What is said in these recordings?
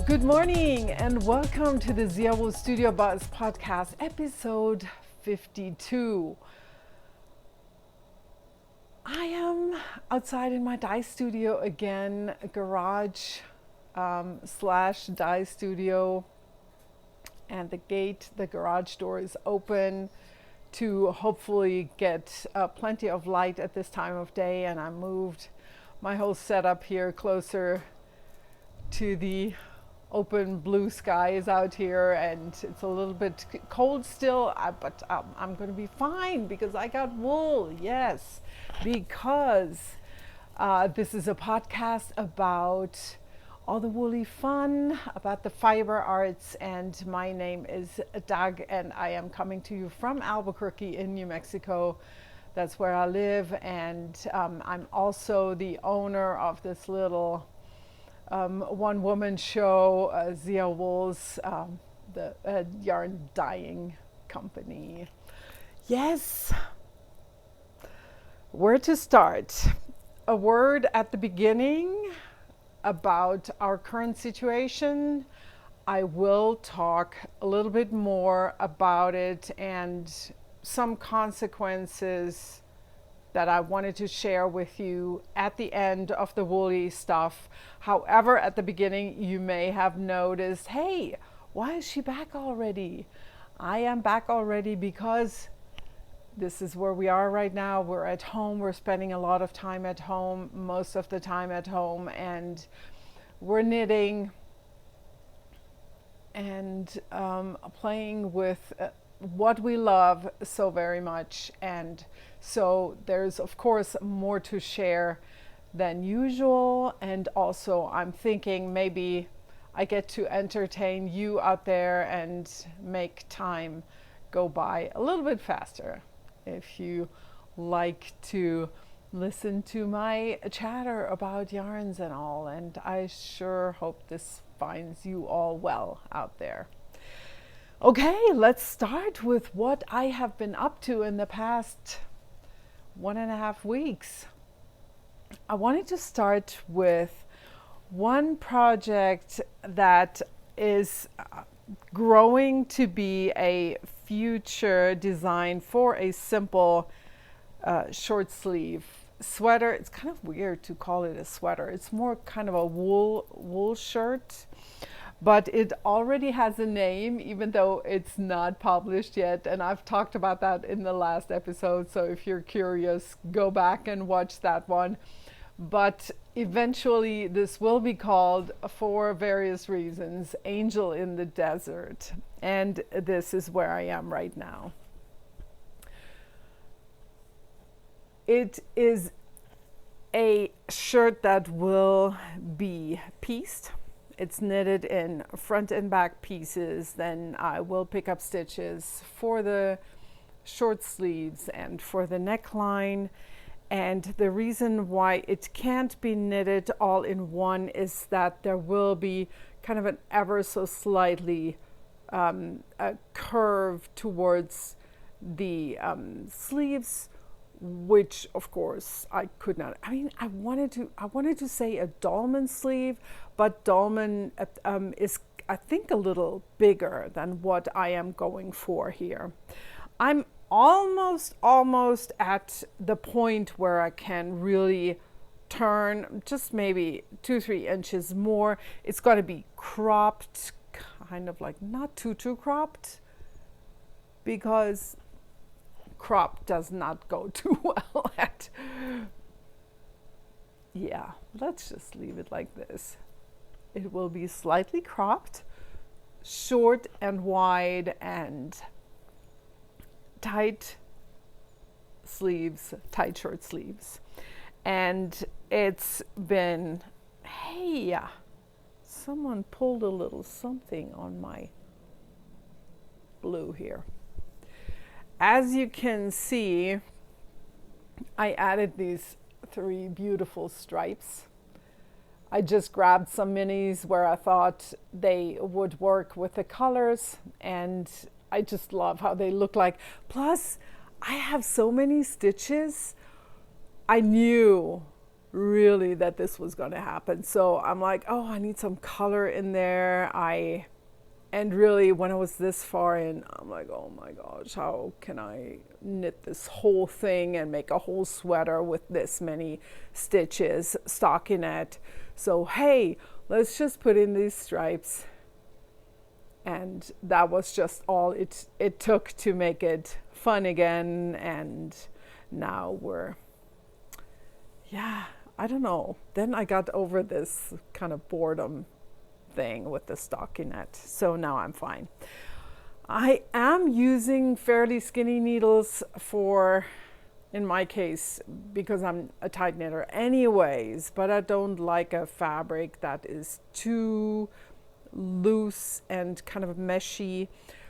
Good morning and welcome to the Zia Wool Studio Buzz podcast, episode 52. I am outside in my dye studio again, garage slash dye studio, and the garage door is open to hopefully get plenty of light at this time of day, and I moved my whole setup here closer to the open blue skies out here, and it's a little bit cold still, but I'm going to be fine because I got wool. Yes, because this is a podcast about all the woolly fun, about the fiber arts, and my name is Doug, and I am coming to you from Albuquerque in New Mexico. That's where I live, and I'm also the owner of this little one-woman show, Zia Wool's, the yarn dyeing company. Yes. Where to start? A word at the beginning about our current situation. I will talk a little bit more about it and some consequences that I wanted to share with you at the end of the woolly stuff. However, at the beginning, you may have noticed, hey, why is she back already? I am back already because this is where we are right now. We're at home. We're spending a lot of time at home, most of the time at home, and we're knitting and playing with what we love so very much. And so there's of course more to share than usual, and also I'm thinking maybe I get to entertain you out there and make time go by a little bit faster if you like to listen to my chatter about yarns and all, and I sure hope this finds you all well out there. Okay, let's start with what I have been up to in the past 1.5 weeks. I wanted to start with one project that is growing to be a future design for a simple short sleeve sweater. It's kind of weird to call it a sweater. It's more kind of a wool shirt. But it already has a name, even though it's not published yet. And I've talked about that in the last episode. So if you're curious, go back and watch that one. But eventually this will be called, for various reasons, Angel in the Desert. And this is where I am right now. It is a shirt that will be pieced. It's knitted in front and back pieces. Then I will pick up stitches for the short sleeves and for the neckline. And the reason why it can't be knitted all in one is that there will be kind of an ever so slightly a curve towards the sleeves, which of course I could not. I mean, I wanted to say a dolman sleeve, but dolman is, I think, a little bigger than what I am going for here. I'm almost at the point where I can really turn just maybe 2-3 inches more. It's going to be cropped, kind of like not too cropped, because crop does not go too well at. Yeah, let's just leave it like this. It will be slightly cropped, short and wide, and tight sleeves, tight short sleeves. And it's been, hey, someone pulled a little something on my blue here. As you can see, I added these 3 beautiful stripes. I just grabbed some minis where I thought they would work with the colors, and I just love how they look like. Plus, I have so many stitches. I knew really that this was going to happen. So I'm like, oh, I need some color in there. And really, when I was this far in, I'm like, oh my gosh, how can I knit this whole thing and make a whole sweater with this many stitches, stockinette? So, hey, let's just put in these stripes. And that was just all it took to make it fun again. And now I don't know. Then I got over this kind of boredom thing with the stockinette. So now I'm fine. I am using fairly skinny needles in my case, because I'm a tight knitter anyways, but I don't like a fabric that is too loose and kind of meshy.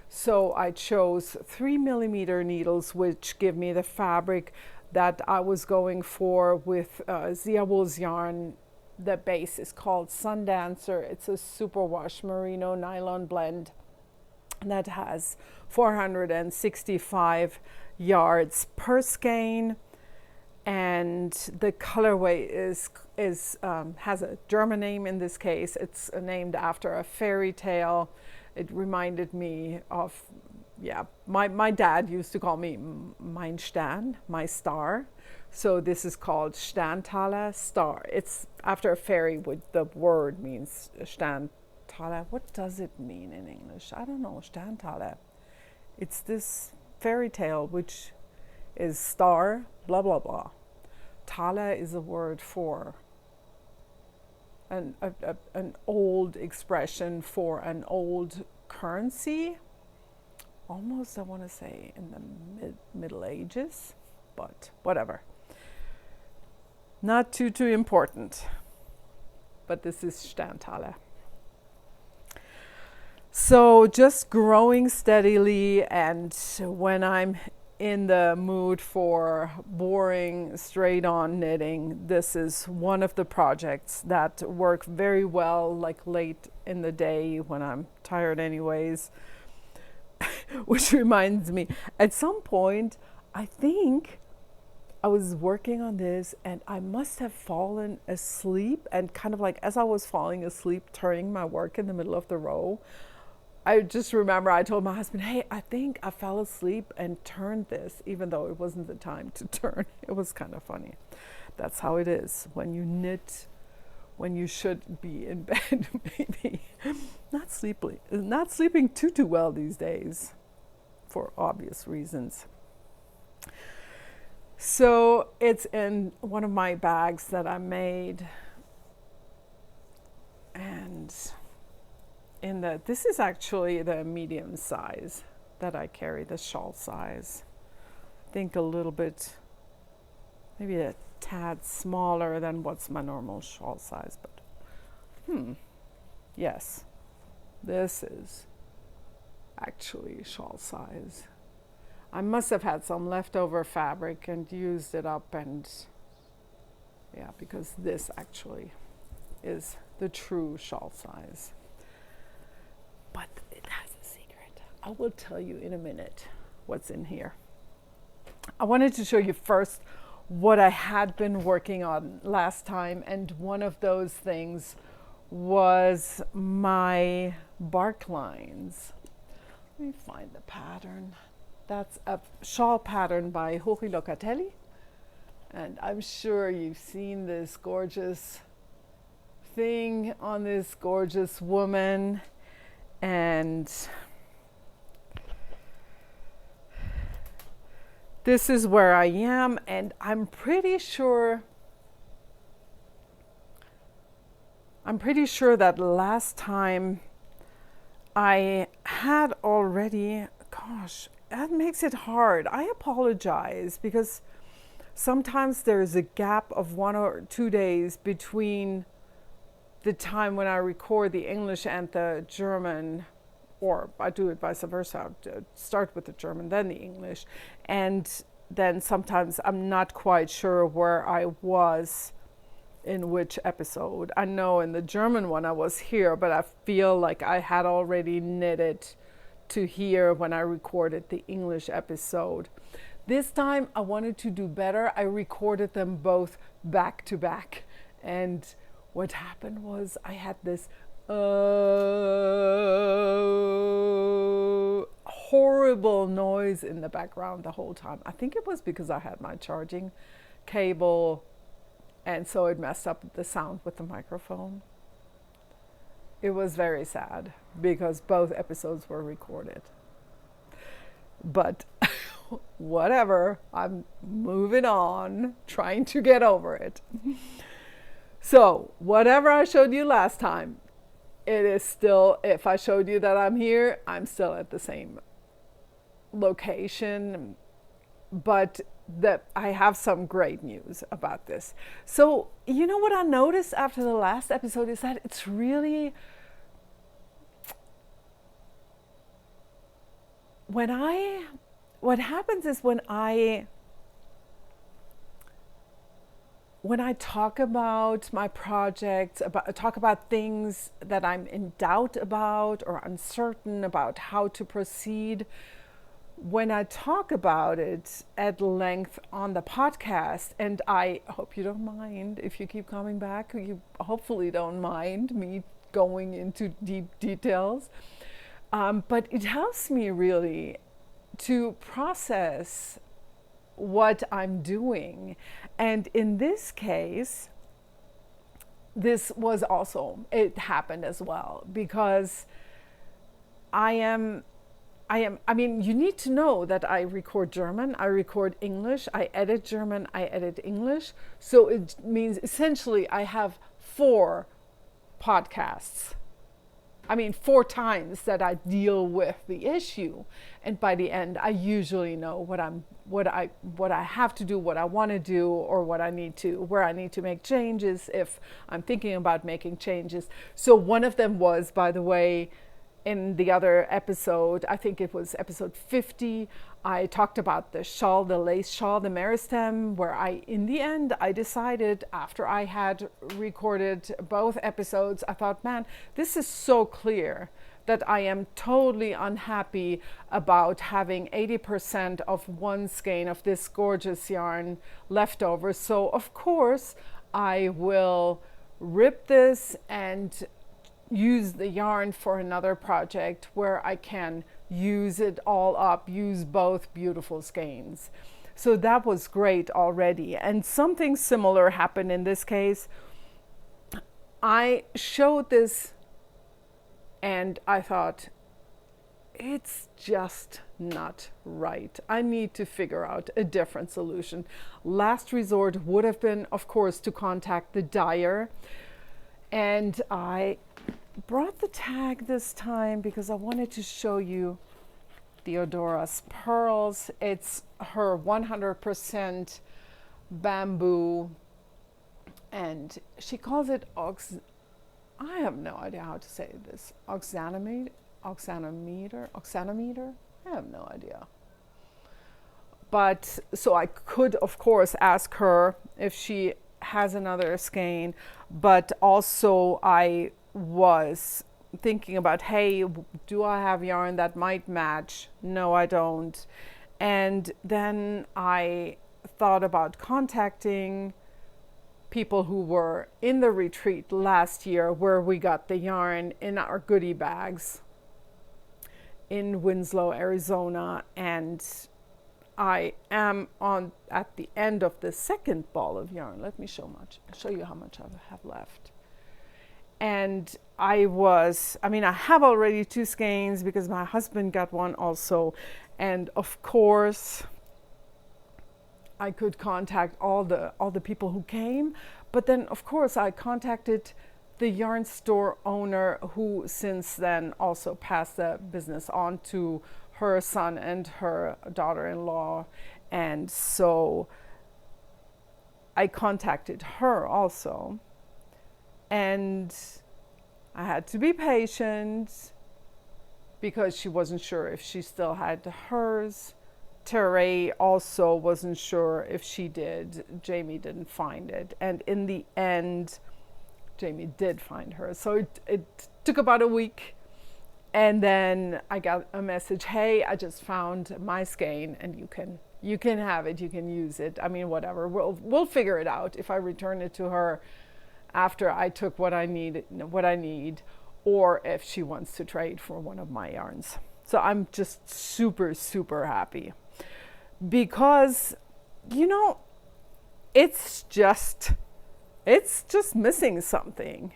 So I chose 3mm needles, which give me the fabric that I was going for with Zia Wool's yarn. The base is called Sundancer. It's a superwash merino nylon blend that has 465 yards per skein, and the colorway has a German name in this case. It's named after a fairy tale. It reminded me of, my dad used to call me mein Stern, my star. So this is called Sterntaler, star. It's after a fairy, with the word means Sterntaler. What does it mean in English? I don't know, Sterntaler. It's this fairy tale, which is star, blah, blah, blah. Thaler is a word for an old expression for an old currency. Almost, I want to say, in the Middle Ages, but whatever. Not too important, but this is Sterntaler. So just growing steadily, and when I'm in the mood for boring, straight-on knitting, this is one of the projects that work very well, like late in the day when I'm tired anyways. Which reminds me, at some point, I think I was working on this and I must have fallen asleep, and kind of like as I was falling asleep, turning my work in the middle of the row, I just remember I told my husband, hey, I think I fell asleep and turned this, even though it wasn't the time to turn. It was kind of funny. That's how it is when you knit, when you should be in bed, maybe. Not sleeping too well these days, for obvious reasons. So it's in one of my bags that I made, and this is actually the medium size that I carry, the shawl size. I think a little bit, maybe a tad smaller than what's my normal shawl size, but yes, this is actually shawl size. I must have had some leftover fabric and used it up, and because this actually is the true shawl size. But it has a secret. I will tell you in a minute what's in here. I wanted to show you first what I had been working on last time, and one of those things was my bark lines. Let me find the pattern. That's a shawl pattern by Hori Locatelli, and I'm sure you've seen this gorgeous thing on this gorgeous woman. And this is where I am, and I'm pretty sure that last time I had already, gosh, that makes it hard. I apologize, because sometimes there's a gap of 1 or 2 days between the time when I record the English and the German, or I do it vice versa. I start with the German, then the English. And then sometimes I'm not quite sure where I was in which episode. I know in the German one I was here, but I feel like I had already knitted to here when I recorded the English episode. This time I wanted to do better. I recorded them both back to back. And what happened was I had this horrible noise in the background the whole time. I think it was because I had my charging cable, and so it messed up the sound with the microphone. It was very sad because both episodes were recorded. But whatever, I'm moving on, trying to get over it. So, whatever I showed you last time, it is still, if I showed you that I'm here, I'm still at the same location. But that I have some great news about this. So, you know what I noticed after the last episode is that it's really, what happens is when I talk about my projects, talk about things that I'm in doubt about or uncertain about how to proceed, when I talk about it at length on the podcast, and I hope you don't mind if you keep coming back, you hopefully don't mind me going into deep details, but it helps me really to process what I'm doing. And in this case, this was also, it happened as well, because I mean, you need to know that I record German, I record English, I edit German, I edit English. So it means essentially I have 4 podcasts. I mean, 4 times that I deal with the issue, and by the end, I usually know what I have to do, what I want to do, or where I need to make changes if I'm thinking about making changes. So one of them was, by the way, in the other episode, I think it was episode 50, I talked about the shawl, the lace shawl, the meristem, where in the end, I decided after I had recorded both episodes, I thought, man, this is so clear that I am totally unhappy about having 80% of one skein of this gorgeous yarn left over. So of course, I will rip this and use the yarn for another project where I can use it all up, use both beautiful skeins. So that was great already. And something similar happened in this case. I showed this and I thought, it's just not right. I need to figure out a different solution. Last resort would have been, of course, to contact the dyer. And I brought the tag this time because I wanted to show you Theodora's pearls. It's her 100% bamboo, and she calls it I have no idea how to say this. Oxanometer. I have no idea. But so I could, of course, ask her if she has another skein, but also I was thinking about, hey, do I have yarn that might match? No, I don't. And then I thought about contacting people who were in the retreat last year where we got the yarn in our goodie bags in Winslow, Arizona, and I am at the end of the second ball of yarn. Let me show you how much I have left. And I have already 2 skeins because my husband got one also. And of course, I could contact all the people who came. But then, of course, I contacted the yarn store owner who since then also passed the business on to her son and her daughter-in-law. And so I contacted her also. And I had to be patient because she wasn't sure if she still had hers. Teray also wasn't sure if she did. Jamie didn't find it. And in the end, Jamie did find her. So it took about a week. And then I got a message, hey, I just found my skein and you You can have it, you can use it. I mean, whatever. We'll figure it out if I return it to her after I took what I need, or if she wants to trade for one of my yarns. So I'm just super, super happy because, you know, it's just missing something.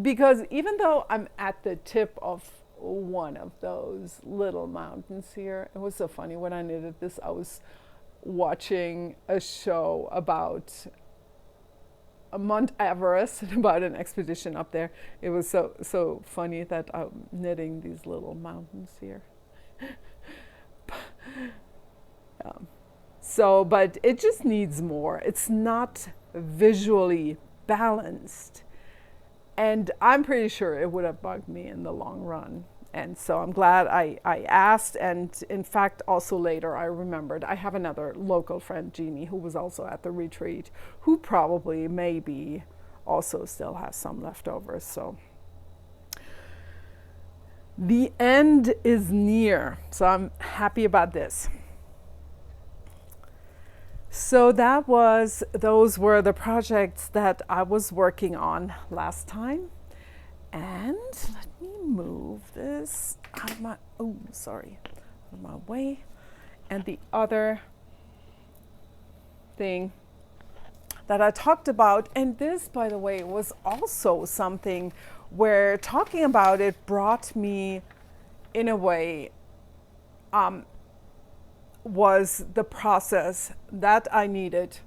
Because even though I'm at the tip of one of those little mountains here, it was so funny when I knitted this. I was watching a show about Mount Everest and about an expedition up there. It was so funny that I'm knitting these little mountains here. But it just needs more. It's not visually balanced. And I'm pretty sure it would have bugged me in the long run. And so I'm glad I asked. And in fact, also later I remembered I have another local friend, Jeannie, who was also at the retreat, who probably maybe also still has some leftovers. So the end is near. So I'm happy about this. So those were the projects that I was working on last time. And let me move this out of my way. And the other thing that I talked about, and this, by the way, was also something where talking about it brought me, in a way, was the process that I needed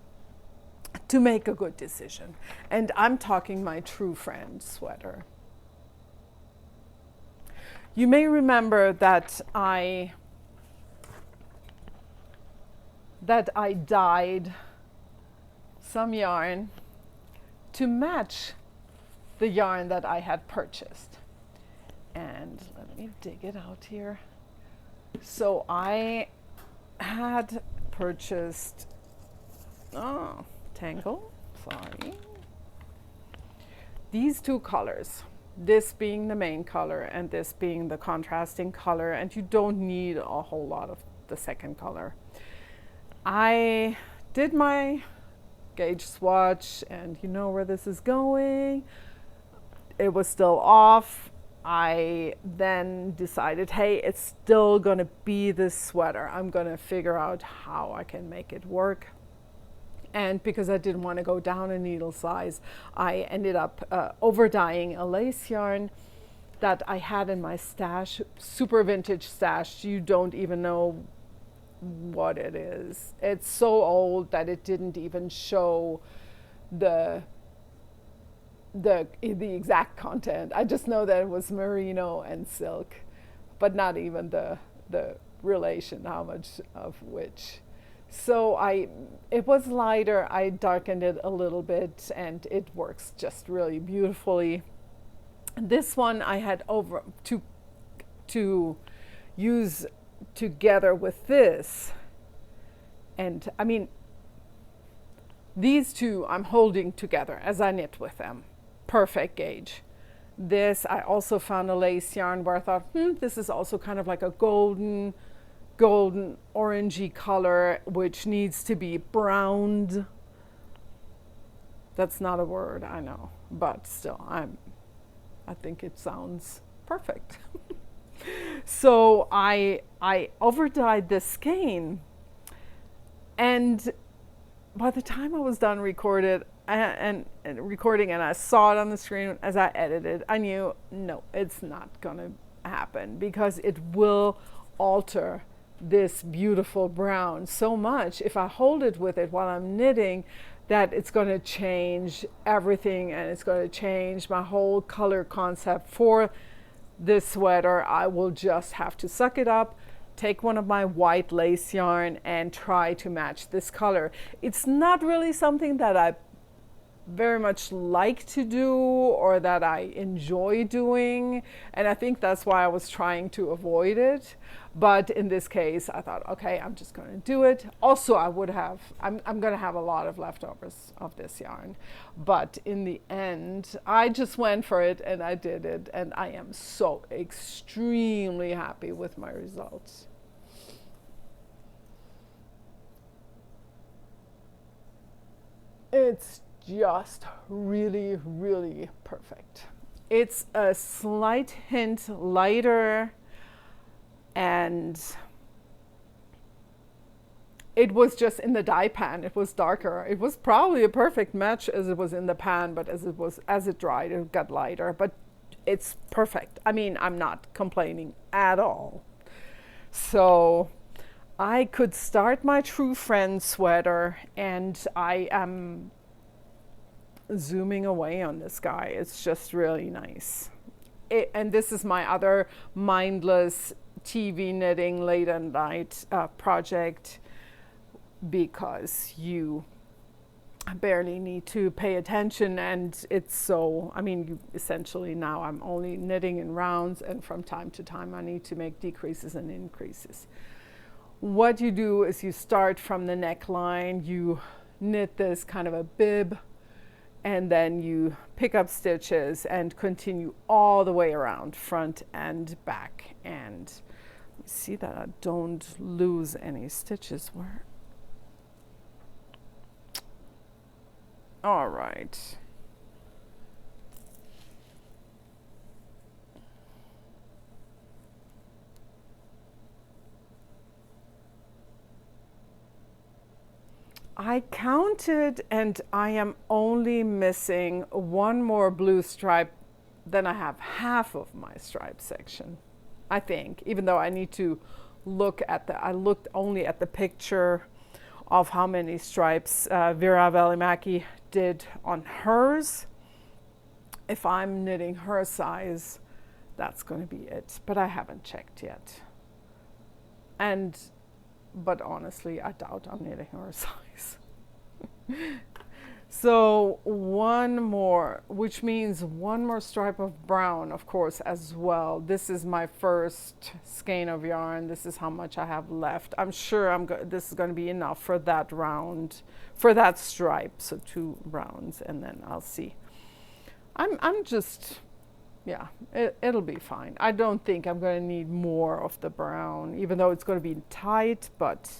to make a good decision. And I'm talking my True Friend sweater. You may remember that I dyed some yarn to match the yarn that I had purchased. And let me dig it out here. So I had purchased Tangle, sorry. These two colors, this being the main color and this being the contrasting color, and you don't need a whole lot of the second color. I did my gauge swatch, and you know where this is going. It was still off. I then decided, hey, it's still going to be this sweater. I'm going to figure out how I can make it work. And because I didn't want to go down a needle size, I ended up over dyeing a lace yarn that I had in my stash, super vintage stash. You don't even know what it is. It's so old that it didn't even show the exact content. I just know that it was merino and silk, but not even the relation, how much of which. So it was lighter. I darkened it a little bit, and it works just really beautifully. This one I had over to use together with this, and I mean, these two I'm holding together as I knit with them. Perfect gauge. This, I also found a lace yarn where I thought, this is also kind of like a golden orangey color, which needs to be browned. That's not a word, I know, but still, I think it sounds perfect. So I overdyed this skein, and by the time I was done recording and I saw it on the screen as I edited, I knew, no, it's not gonna happen, because it will alter this beautiful brown so much if I hold it with it while I'm knitting, that it's going to change everything, and it's going to change my whole color concept for this sweater. I will just have to suck it up, take one of my white lace yarn, and try to match this color. It's not really something that I very much like to do or that I enjoy doing, and I think that's why I was trying to avoid it. But in this case, I thought, okay, I'm just going to do it. Also, I'm going to have a lot of leftovers of this yarn, but in the end I just went for it and I did it, and I am so extremely happy with my results. it's just really, really perfect. It's a slight hint lighter, and it was just in the dye pan. It was darker. It was probably a perfect match as it was in the pan, but as it dried, it got lighter. But it's perfect. I mean, I'm not complaining at all. So I could start my True Friend sweater, and I am zooming away on this guy. It's just really nice. And this is my other mindless TV knitting late at night project, because you barely need to pay attention, and it's so, I mean, essentially now I'm only knitting in rounds, and from time to time I need to make decreases and increases. What you do is you start from the neckline, you knit this kind of a bib, and then you pick up stitches and continue all the way around, front and back. And see that I don't lose any stitches. Where? All right. I counted, and I am only missing one more blue stripe. Then I have half of my stripe section, I think, even though I need to look at I looked only at the picture of how many stripes Vera Välimäki did on hers. If I'm knitting her size, that's going to be it, but I haven't checked yet. But honestly, I doubt I'm knitting her size. So one more, which means one more stripe of brown, of course, as well. This is my first skein of yarn. This is how much I have left. I'm sure this is going to be enough for that round, for that stripe. So 2 rounds, and then I'll see. I'm just, yeah, it'll be fine. I don't think I'm going to need more of the brown, even though it's going to be tight, but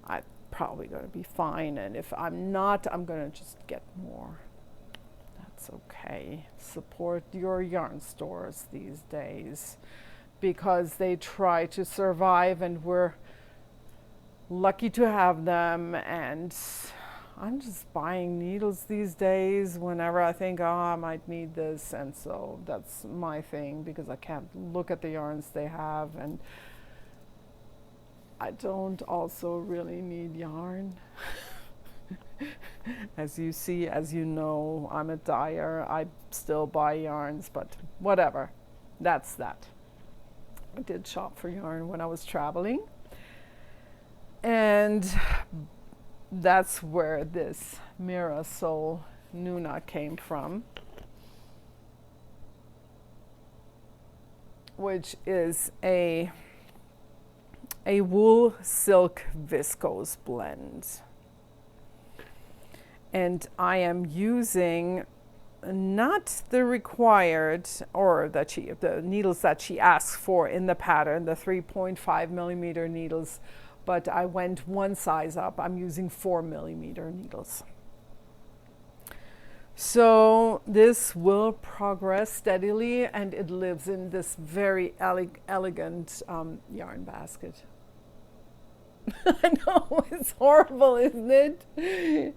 I'm probably going to be fine. And if I'm not, I'm going to just get more. That's okay. Support your yarn stores these days, because they try to survive, and we're lucky to have them. And I'm just buying needles these days whenever I think, oh, I might need this. And so that's my thing, because I can't look at the yarns they have, and I don't also really need yarn. As you see, as you know, I'm a dyer. I still buy yarns, but whatever. That's that. I did shop for yarn when I was traveling. And that's where this Mirasol Nuna came from, which is a wool silk viscose blend. And I am using not the required, or the needles that she asks for in the pattern, the 3.5 millimeter needles, but I went one size up. I'm using 4 millimeter needles. So this will progress steadily, and it lives in this very elegant yarn basket. I know, it's horrible, isn't it?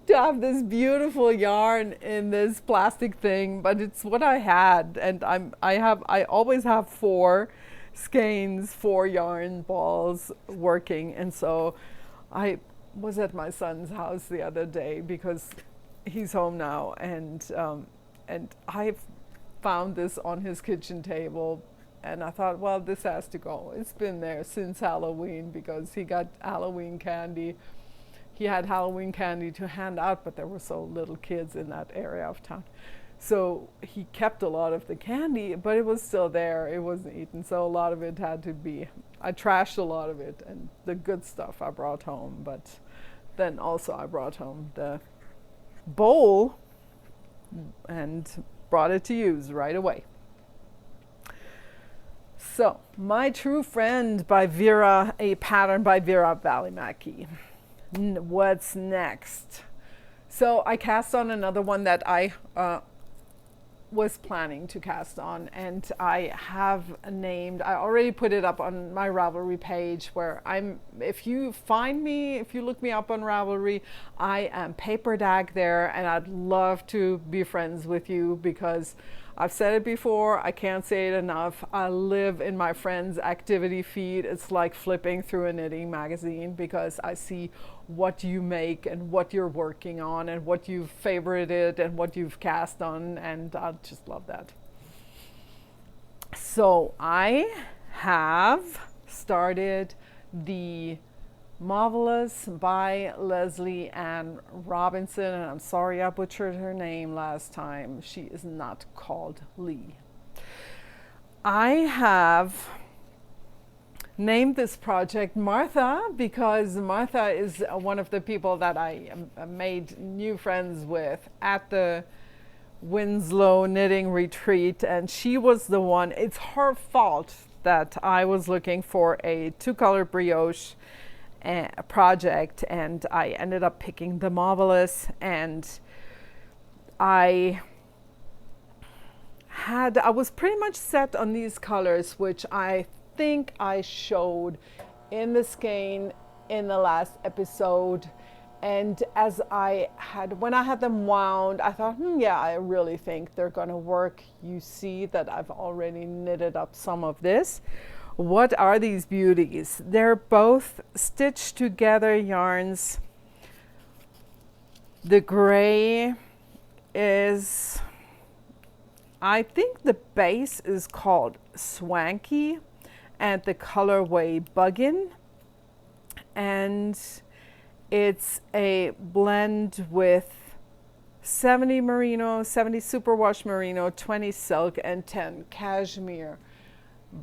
To have this beautiful yarn in this plastic thing, but it's what I had, and I always have 4 skeins, 4 yarn balls working. And so I was at my son's house the other day, because he's home now, and I found this on his kitchen table, and I thought, well, this has to go. It's been there since Halloween, because he got Halloween candy. He had Halloween candy to hand out, but there were so little kids in that area of town. So he kept a lot of the candy, but it was still there. It wasn't eaten, so a lot of it had to be, I trashed a lot of it, and the good stuff I brought home. But then also I brought home the bowl and brought it to use right away. So, My True Friend by Vera, a pattern by Vera Välimäki. What's next? So I cast on another one that I was planning to cast on, and I have named, I already put it up on my Ravelry page, where I'm, if you find me, if you look me up on Ravelry, I am Paper Dag there, and I'd love to be friends with you, because I've said it before, I can't say it enough, I live in my friends' activity feed. It's like flipping through a knitting magazine, because I see what you make and what you're working on and what you've favorited and what you've cast on, and I just love that. So I have started the Marvelous by Leslie Ann Robinson, and I'm sorry I butchered her name last time. She is not called Lee. I have named this project Martha, because Martha is one of the people that I made new friends with at the Winslow Knitting Retreat, and she was the one, it's her fault that I was looking for a two-color brioche project, and I ended up picking the Marvelous, and I was pretty much set on these colors, which I think I showed in the skein in the last episode. And when I had them wound, I thought, yeah, I really think they're gonna work. You see that I've already knitted up some of this. What are these beauties? They're both stitched together yarns. The gray is, I think the base is called Swanky, and the colorway Buggin. And it's a blend with 70 merino, 70 superwash merino, 20 silk, and 10 cashmere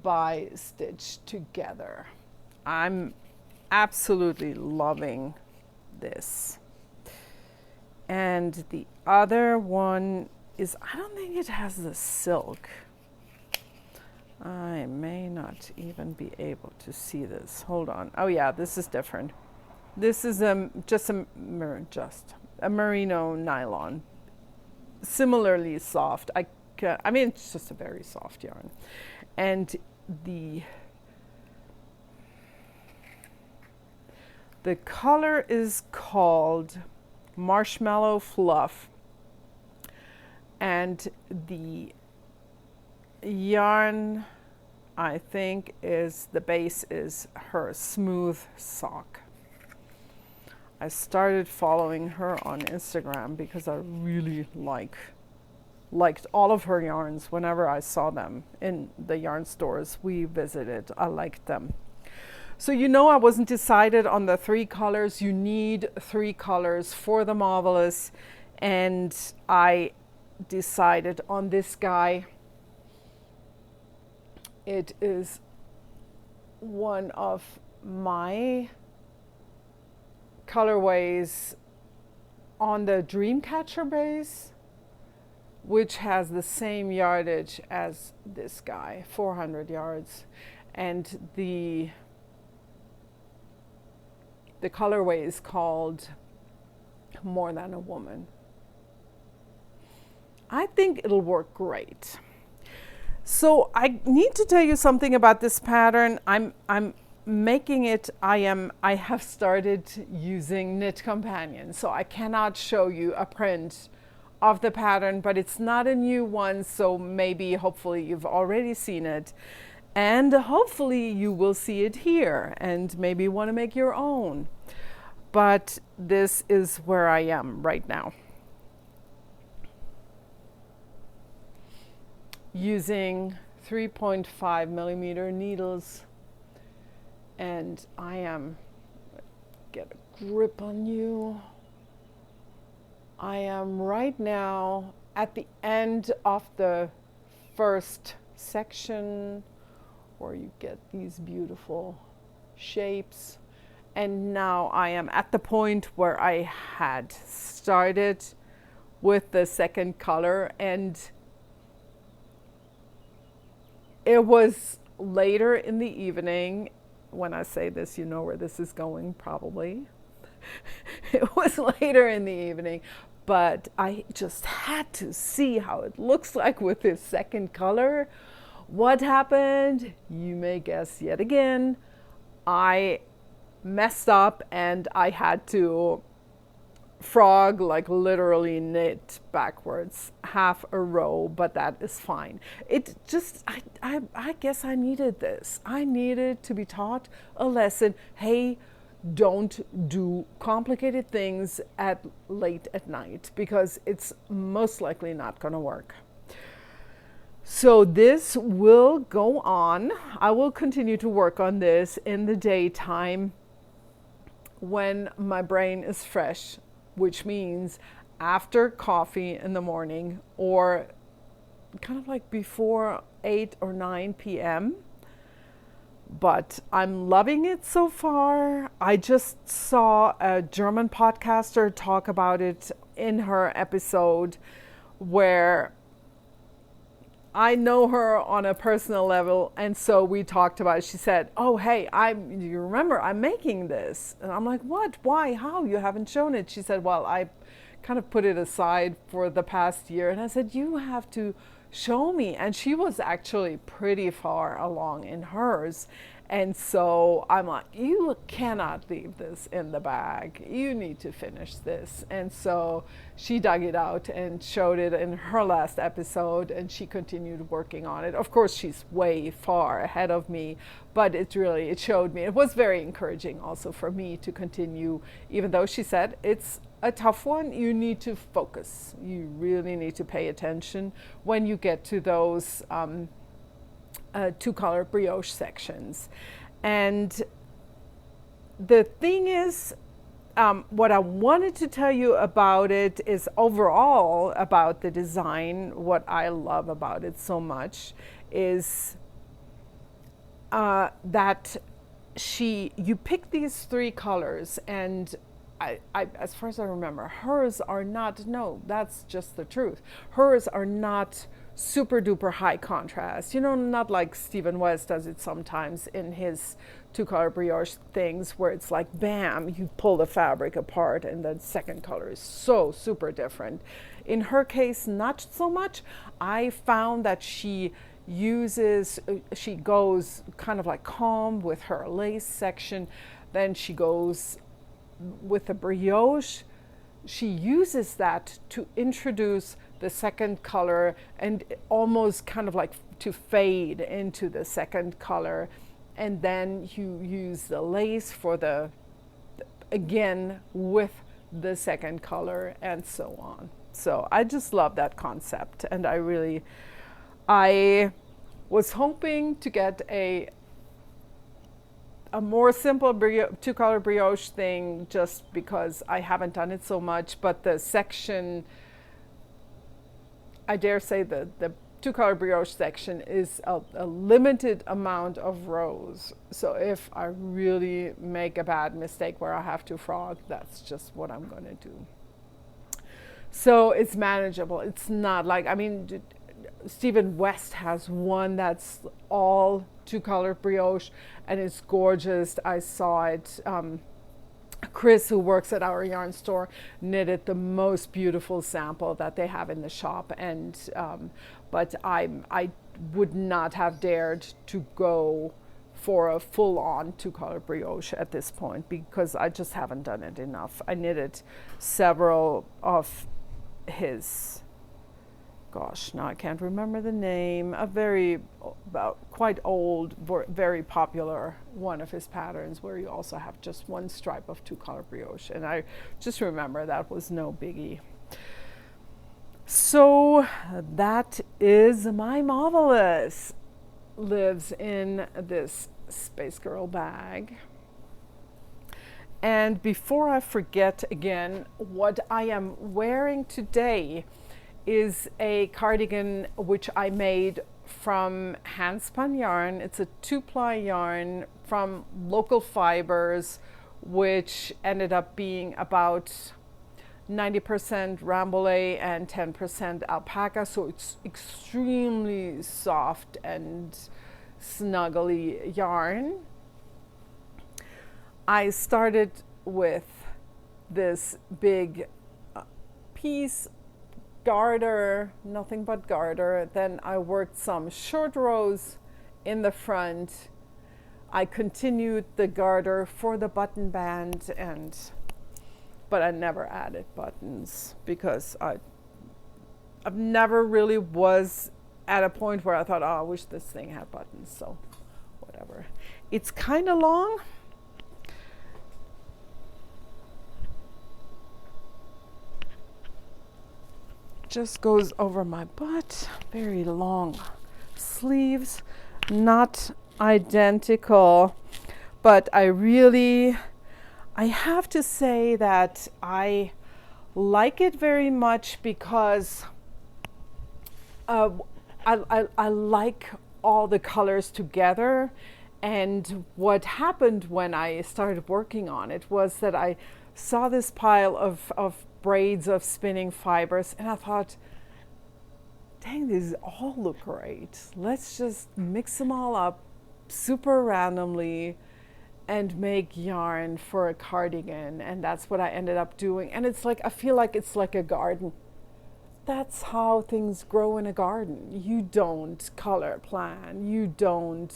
by Stitch Together. I'm absolutely loving this. And the other one is, I don't think it has the silk. I may not even be able to see this. Hold on. Oh yeah, this is different. This is just a merino nylon. Similarly soft. I mean, it's just a very soft yarn. And the color is called Marshmallow Fluff, and the yarn, I think, is the base is her Smooth Sock. I started following her on Instagram because I really liked all of her yarns whenever I saw them in the yarn stores we visited. I liked them. So I wasn't decided on the 3 colors. You need 3 colors for the Marvelous, and I decided on this guy. It is one of my colorways on the Dreamcatcher base, which has the same yardage as this guy, 400 yards. And the colorway is called More Than a Woman. I think it'll work great. So I need to tell you something about this pattern. I'm making it, I have started using Knit Companion, so I cannot show you a print of the pattern, but it's not a new one, so maybe hopefully you've already seen it, and hopefully you will see it here and maybe want to make your own. But this is where I am right now, using 3.5 millimeter needles, and I am, get a grip on you. I am right now at the end of the first section where you get these beautiful shapes, and now I am at the point where I had started with the second color, and it was later in the evening. When I say this, you know where this is going probably. It was later in the evening, but I just had to see how it looks like with this second color. What happened? You may guess yet again. I messed up and I had to frog, like literally knit backwards half a row, but that is fine. It just, I guess I needed this. I needed to be taught a lesson. Hey, don't do complicated things at late at night, because it's most likely not going to work. So this will go on. I will continue to work on this in the daytime when my brain is fresh, which means after coffee in the morning, or kind of like before 8 or 9 p.m. But I'm loving it so far. I just saw a German podcaster talk about it in her episode, where I know her on a personal level, and so we talked about it. She said, "Oh, hey, you remember I'm making this?" And I'm like, "What? Why? How? You haven't shown it." She said, "Well, I kind of put it aside for the past year." And I said, "You have to show me." And she was actually pretty far along in hers. And so I'm like, "You cannot leave this in the bag. You need to finish this." And so she dug it out and showed it in her last episode, and she continued working on it. Of course, she's way far ahead of me, but it showed me. It was very encouraging also for me to continue, even though she said it's a tough one. You need to focus. You really need to pay attention when you get to those two-color brioche sections. And the thing is, what I wanted to tell you about it is overall about the design. What I love about it so much is that you pick these three colors, and I, as far as I remember, hers are not, no, that's just the truth. Hers are not super duper high contrast, not like Stephen West does it sometimes in his two-color brioche things, where it's like, bam, you pull the fabric apart and the second color is so super different. In her case, not so much. I found that she goes kind of like calm with her lace section, then she goes with the brioche. She uses that to introduce the second color and almost kind of like to fade into the second color. And then you use the lace for again with the second color, and so on. So I just love that concept. And I was hoping to get a more simple two-color brioche thing, just because I haven't done it so much. But the section, I dare say the two-color brioche section is a limited amount of rows. So if I really make a bad mistake where I have to frog, that's just what I'm going to do. So it's manageable. It's not like, Stephen West has one that's all two-color brioche, and it's gorgeous. I saw it. Chris, who works at our yarn store, knitted the most beautiful sample that they have in the shop, and but I would not have dared to go for a full-on two-color brioche at this point, because I just haven't done it enough. I knitted several of his, gosh, now I can't remember the name, quite old, very popular one of his patterns, where you also have just one stripe of two-color brioche. And I just remember that was no biggie. So that is my Marvelous. Lives in this Space Girl bag. And before I forget again, what I am wearing today is a cardigan which I made from handspun yarn. It's a 2-ply yarn from Local Fibers, which ended up being about 90% Rambouillet and 10% alpaca. So it's extremely soft and snuggly yarn. I started with this big piece, garter, nothing but garter. Then I worked some short rows in the front. I continued the garter for the button band, but I never added buttons because I've never really was at a point where I thought, oh, I wish this thing had buttons, so whatever. It's kind of long. Just goes over my butt. Very long sleeves, not identical, but I have to say that I like it very much because I like all the colors together. And what happened when I started working on it was that I saw this pile of braids of spinning fibers, and I thought, dang, these all look great. Let's just mix them all up super randomly and make yarn for a cardigan. And that's what I ended up doing. And it's like, I feel like it's like a garden. That's how things grow in a garden. You don't color plan. You don't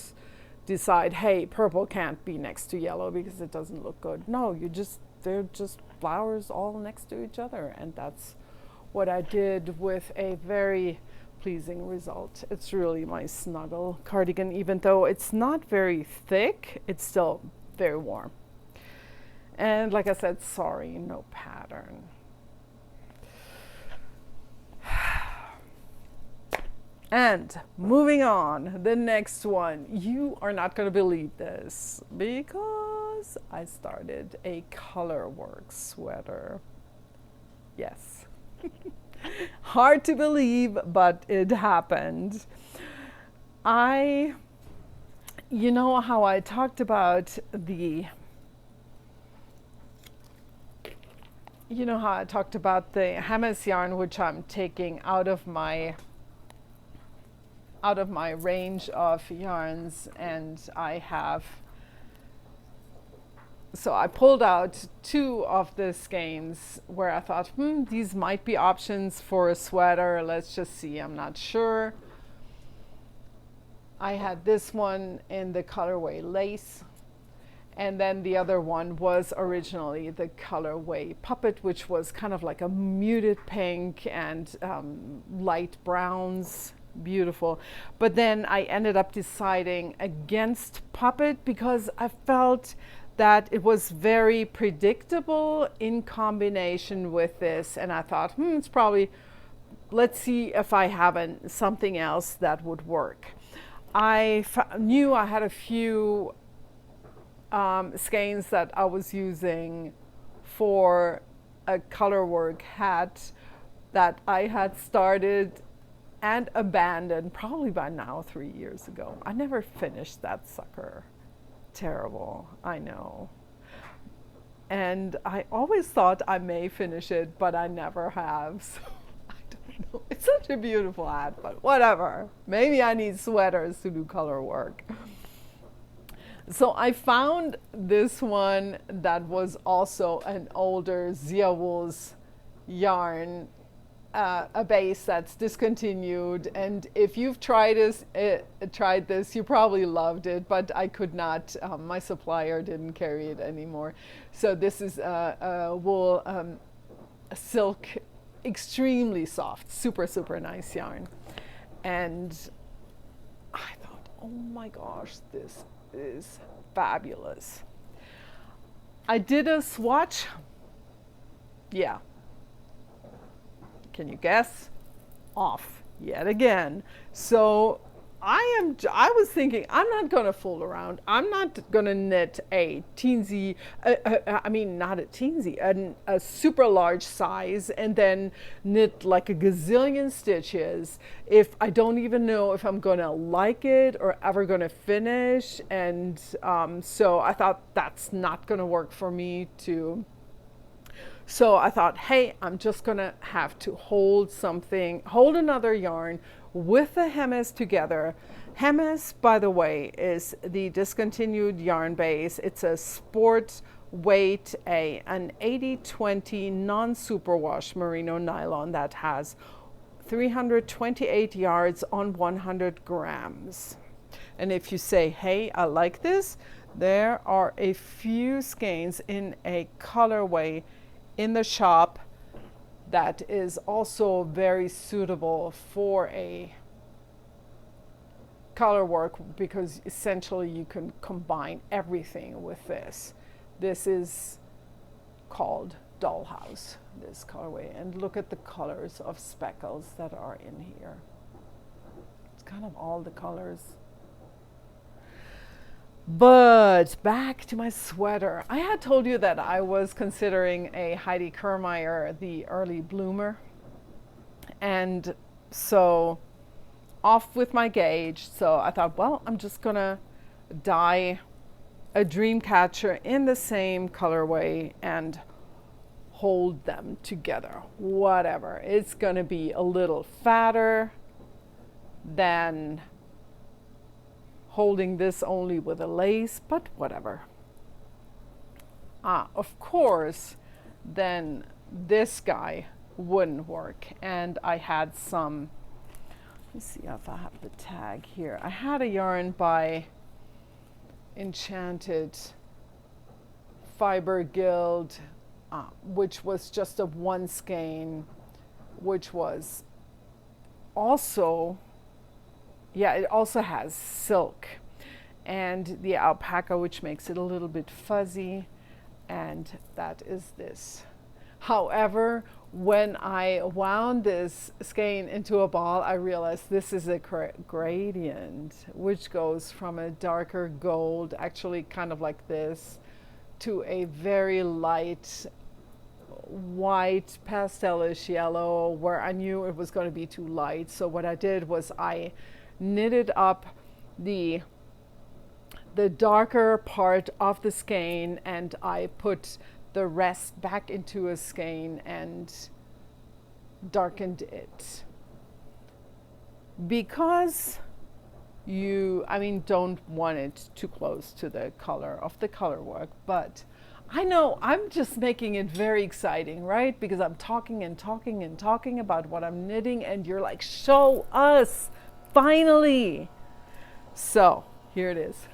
decide, hey, purple can't be next to yellow because it doesn't look good. No, they're just flowers all next to each other. And that's what I did with a very pleasing result. It's really my snuggle cardigan. Even though it's not very thick, it's still very warm. And like I said, sorry, no pattern. And moving on, the next one. You are not going to believe this because I started a colorwork sweater. Yes. Hard to believe, but it happened. You know how I talked about the Hemis yarn, which I'm taking out of my range of yarns, and so I pulled out 2 of the skeins where I thought, these might be options for a sweater. Let's just see, I'm not sure. I had this one in the colorway lace, and then the other one was originally the colorway puppet, which was kind of like a muted pink and light browns. Beautiful. But then I ended up deciding against puppet because I felt that it was very predictable in combination with this, and I thought, it's probably, let's see if I have something else that would work. I knew I had a few skeins that I was using for a colorwork hat that I had started and abandoned probably by now 3 years ago. I never finished that sucker. Terrible, I know. And I always thought I may finish it, but I never have. So I don't know. It's such a beautiful hat, but whatever. Maybe I need sweaters to do color work. So I found this one that was also an older Zia Wools yarn, a base that's discontinued, and if you've tried this, you probably loved it, but I could not. My supplier didn't carry it anymore. So this is a wool, a silk, extremely soft, super nice yarn, and I thought, oh my gosh, this is fabulous. I did a swatch. Yeah. Can you guess? Off yet again. So I was thinking, I'm not going to fool around. I'm not going to knit a teensy, not a teensy, a super large size and then knit like a gazillion stitches if I don't even know if I'm going to like it or ever going to finish. And so I thought that's not going to work for me too. So I thought, hey, I'm just gonna have to hold another yarn with the Hemis together. Hemis, by the way, is the discontinued yarn base. It's a sport weight an 80/20 non-superwash merino nylon that has 328 yards on 100 grams. And if you say, hey, I like this, there are a few skeins in a colorway in the shop that is also very suitable for a color work, because essentially you can combine everything with this. This is called Dollhouse, this colorway. And look at the colors of speckles that are in here. It's kind of all the colors. But back to my sweater. I had told you that I was considering a Heidi Kirrmaier, the early bloomer. And so off with my gauge. So I thought, well, I'm just gonna dye a Dreamcatcher in the same colorway and hold them together. Whatever. It's gonna be a little fatter than holding this only with a lace, but whatever. Of course, then this guy wouldn't work. And I had some, let me see if I have the tag here. I had a yarn by Enchanted Fiber Guild, which was just a one skein, which was also, yeah, it also has silk and the alpaca, which makes it a little bit fuzzy, and that is this. However, when I wound this skein into a ball, I realized this is a gradient, which goes from a darker gold, actually kind of like this, to a very light white pastelish yellow, where I knew it was going to be too light. So what I did was I knitted up the darker part of the skein, and I put the rest back into a skein and darkened it. Because you, don't want it too close to the color of the color work, but I know I'm just making it very exciting, right? Because I'm talking and talking and talking about what I'm knitting, and you're like, show us, finally. So here it is.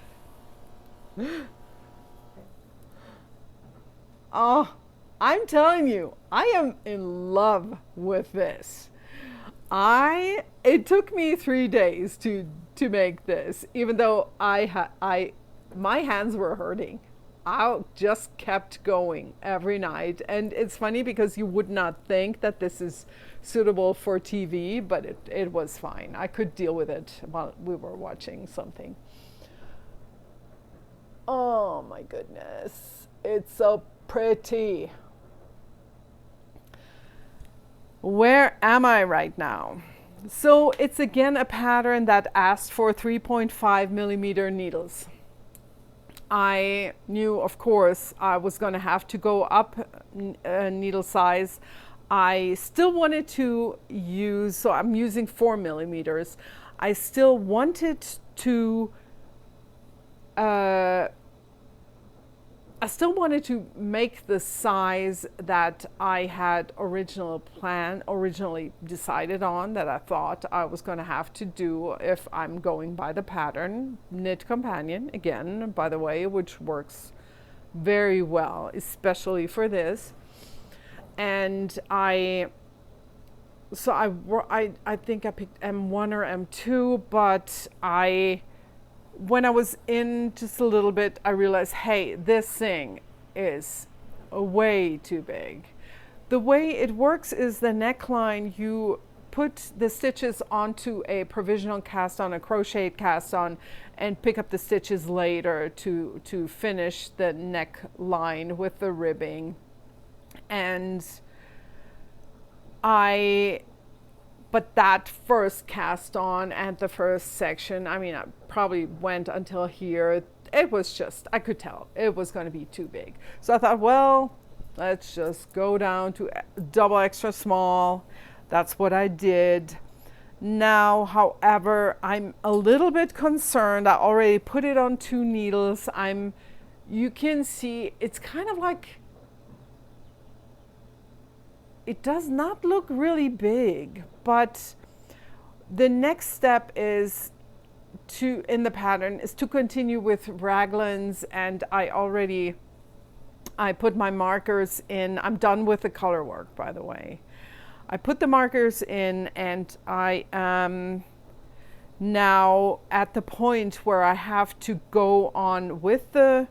Oh, I'm telling you, I am in love with this. It took me 3 days to make this, even though my hands were hurting. I just kept going every night. And it's funny because you would not think that this is suitable for TV, but it was fine. I could deal with it while we were watching something. Oh my goodness. It's so pretty. Where am I right now? So it's again a pattern that asked for 3.5 millimeter needles. I knew, of course, I was going to have to go up needle size. I still wanted to use, so I'm using 4 millimeters. I still wanted to make the size that I had originally decided on, that I thought I was going to have to do if I'm going by the pattern. Knit Companion, again, by the way, which works very well, especially for this. And I think I picked M1 or M2, but when I was in just a little bit, I realized, hey, this thing is way too big. The way it works is the neckline, you put the stitches onto a provisional cast on, a crocheted cast on, and pick up the stitches later to finish the neckline with the ribbing. But that first cast on and the first section, I probably went until here. It was just, I could tell it was going to be too big. So I thought, well, let's just go down to double extra small. That's what I did. Now, however, I'm a little bit concerned. I already put it on 2 needles. I'm you can see it's kind of like, it does not look really big, but the next step is in the pattern is to continue with raglans, and I put my markers in. I'm done with the color work, by the way. I put the markers in, and I am now at the point where I have to go on with the,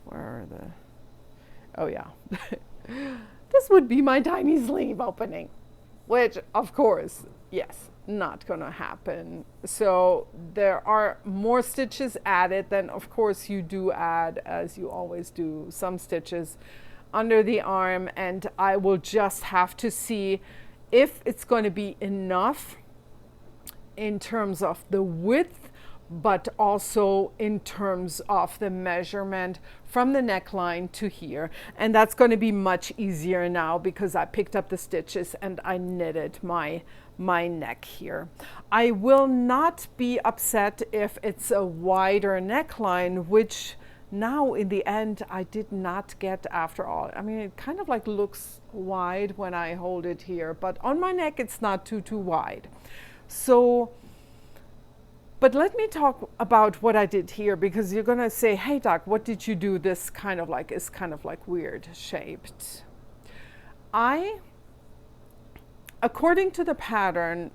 where are the, oh yeah. This would be my tiny sleeve opening, which of course, yes, not gonna happen. So there are more stitches added. Then of course you do add, as you always do, some stitches under the arm, and I will just have to see if it's going to be enough in terms of the width, but also in terms of the measurement from the neckline to here. And that's going to be much easier now because I picked up the stitches and I knitted my neck here. I will not be upset if it's a wider neckline, which now in the end I did not get after all. I mean, it kind of like looks wide when I hold it here, but on my neck it's not too wide. So, but let me talk about what I did here, because you're gonna say, hey Doc, what did you do? This kind of like is kind of like weird shaped. According to the pattern,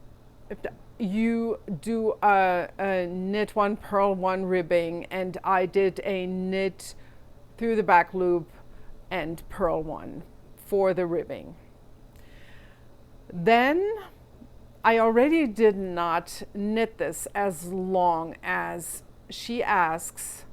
you do a knit one, purl one ribbing, and I did a knit through the back loop and purl one for the ribbing. Then I already did not knit this as long as she asks,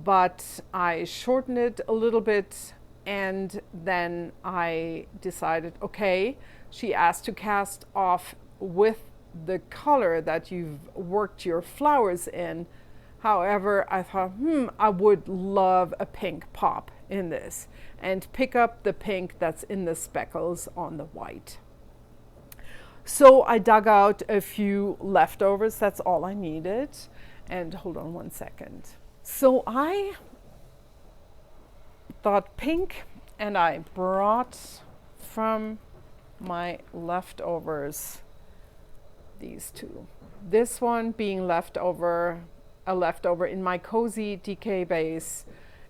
but I shortened it a little bit, and then I decided, okay, she asked to cast off with the color that you've worked your flowers in. However, I thought, I would love a pink pop in this, and pick up the pink that's in the speckles on the white. So I dug out a few leftovers, that's all I needed. And hold on one second. So I thought pink, and I brought from my leftovers these two. This one being a leftover in my Cozy DK base,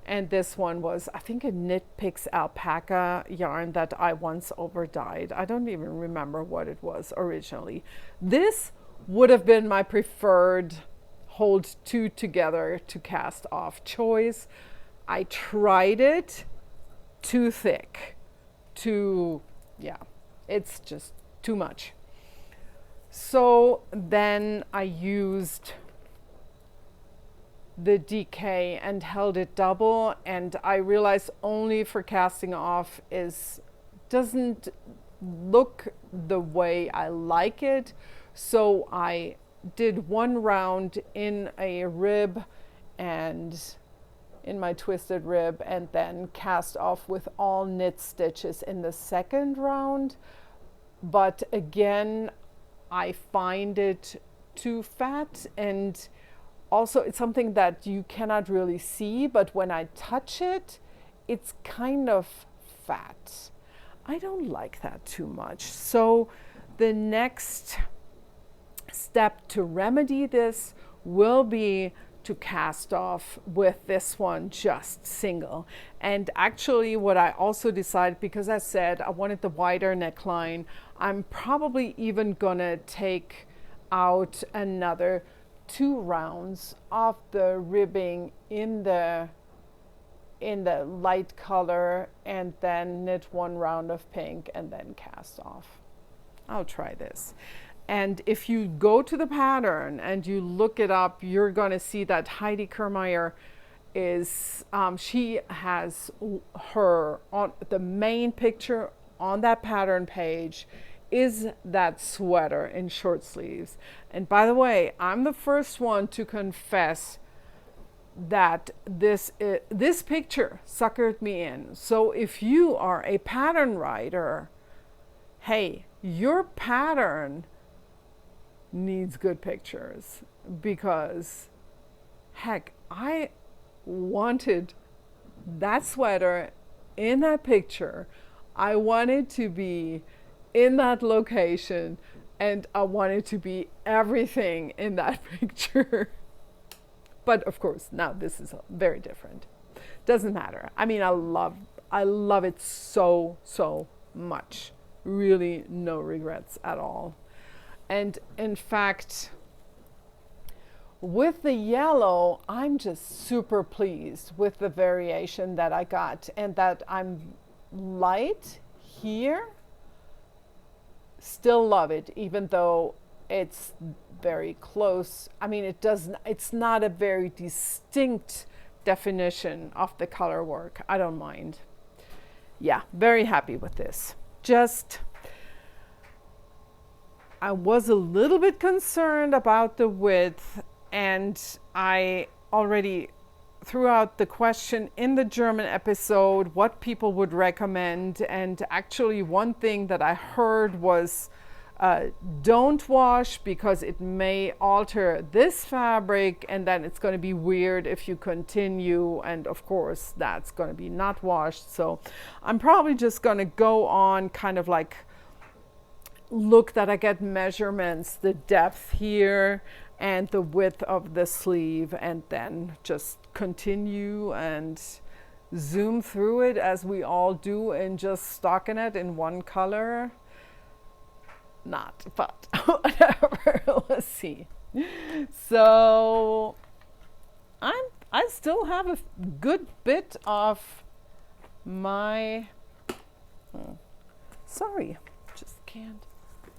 and this one was, I think, a Knit Picks alpaca yarn that I once over dyed. I don't even remember what it was originally. This would have been my preferred hold two together to cast off choice. I tried it, too thick, it's just too much. So then I used the DK and held it double, and I realized only for casting off doesn't look the way I like it. So I did one round in a rib and in my twisted rib, and then cast off with all knit stitches in the second round. But again, I find it too fat, and also it's something that you cannot really see, but when I touch it, it's kind of fat. I don't like that too much. So the next step to remedy this will be to cast off with this one just single. And actually what I also decided, because I said I wanted the wider neckline, I'm probably even gonna take out another 2 rounds of the ribbing in the light color, and then knit 1 round of pink and then cast off. I'll try this. And if you go to the pattern and you look it up, you're going to see that Heidi Kirrmaier is, she has her, on the main picture on that pattern page is that sweater in short sleeves. And by the way, I'm the first one to confess that this picture suckered me in. So if you are a pattern writer, hey, your pattern needs good pictures, because heck, I wanted that sweater in that picture. I wanted to be in that location, and I wanted to be everything in that picture. But of course, now this is very different. Doesn't matter. I mean, I love it so much. Really, no regrets at all. And in fact, with the yellow, I'm just super pleased with the variation that I got, and that I'm light here. Still love it, even though it's very close. I mean, it's not a very distinct definition of the color work. I don't mind. Yeah, very happy with this. Just, I was a little bit concerned about the width, and I already threw out the question in the German episode what people would recommend. And actually, one thing that I heard was don't wash, because it may alter this fabric, and then it's going to be weird if you continue. And of course, that's going to be not washed. So I'm probably just going to go on kind of like look that I get measurements, the depth here and the width of the sleeve, and then just continue and zoom through it as we all do, and just stocking it in one color. Not, but whatever. Let's see. So I still have a good bit of my sorry, just can't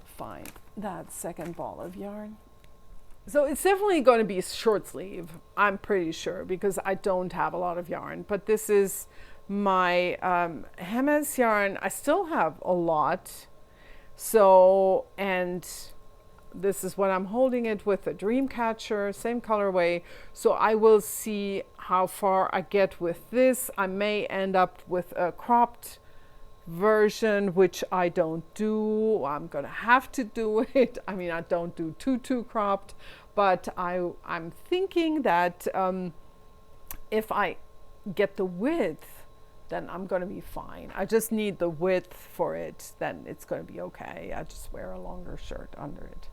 find that second ball of yarn. So it's definitely going to be short sleeve, I'm pretty sure, because I don't have a lot of yarn. But this is my Hermes yarn. I still have a lot. So, and this is what I'm holding it with, a Dreamcatcher, same colorway. So I will see how far I get with this. I may end up with a cropped version, which I don't do. I'm gonna have to do it. I mean, I don't do too cropped, but I'm thinking that if I get the width, then I'm gonna be fine. I just need the width for it, then it's gonna be okay. I just wear a longer shirt under it.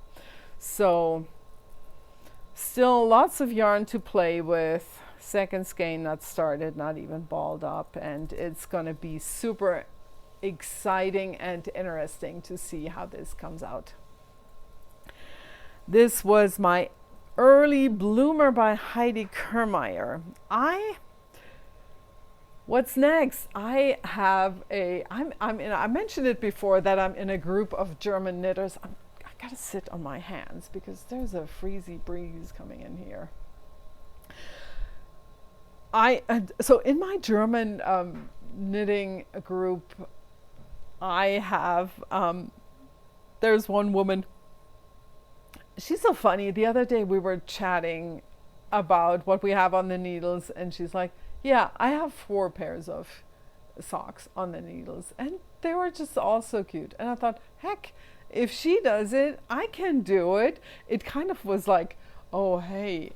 So still lots of yarn to play with. Second skein not started, not even balled up, and it's gonna be super exciting and interesting to see how this comes out. This was my Early Bloomer by Heidi Kirrmaier. What's next? I mentioned it before that I'm in a group of German knitters. I gotta sit on my hands because there's a freezy breeze coming in here. So in my German knitting group, I have, there's one woman, she's so funny. The other day we were chatting about what we have on the needles, and she's like, yeah, I have 4 pairs of socks on the needles, and they were just all so cute. And I thought, heck, if she does it, I can do it. It kind of was like, oh, hey,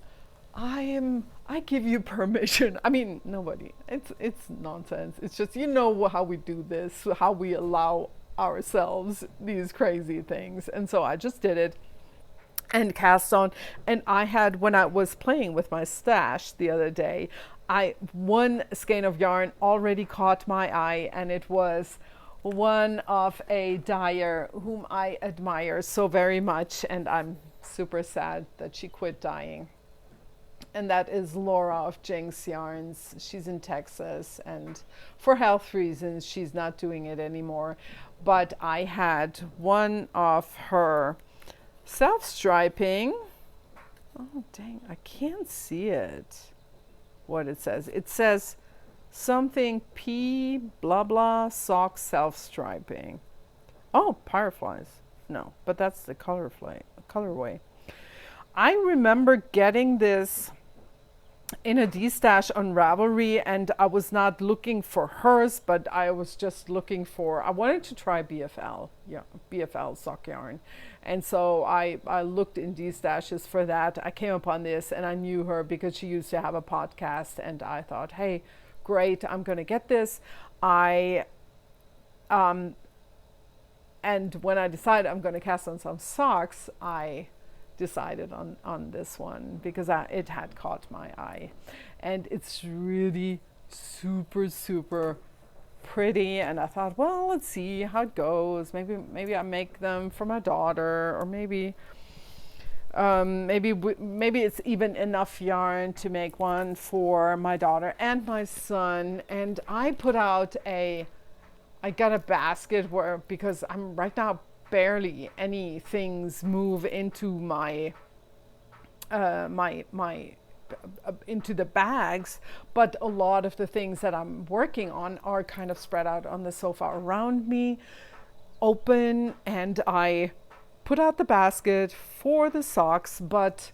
I give you permission. I mean, nobody, it's nonsense. It's just, you know how we do this, how we allow ourselves these crazy things. And so I just did it and cast on. And I had, when I was playing with my stash the other day, one skein of yarn already caught my eye, and it was one of a dyer whom I admire so very much, and I'm super sad that she quit dyeing. And that is Laura of Jinx Yarns. She's in Texas, and for health reasons, she's not doing it anymore. But I had one of her self-striping. Oh, dang, I can't see it. What it says. It says something P blah blah sock self-striping. Oh, Fireflies. No, but that's the colorway. I remember getting this in a D-stash on Ravelry, and I was not looking for hers, but I was just looking for, I wanted to try BFL, BFL sock yarn. And so I looked in D-stashes for that. I came upon this, and I knew her because she used to have a podcast, and I thought, hey, great, I'm going to get this. I and when I decided I'm going to cast on some socks, I decided on this one because it had caught my eye. And it's really super, super pretty. And I thought, well, let's see how it goes. Maybe I make them for my daughter, or maybe it's even enough yarn to make one for my daughter and my son. And I got a basket because I'm right now barely any things move into my into the bags, but a lot of the things that I'm working on are kind of spread out on the sofa around me, open, and I put out the basket for the socks. But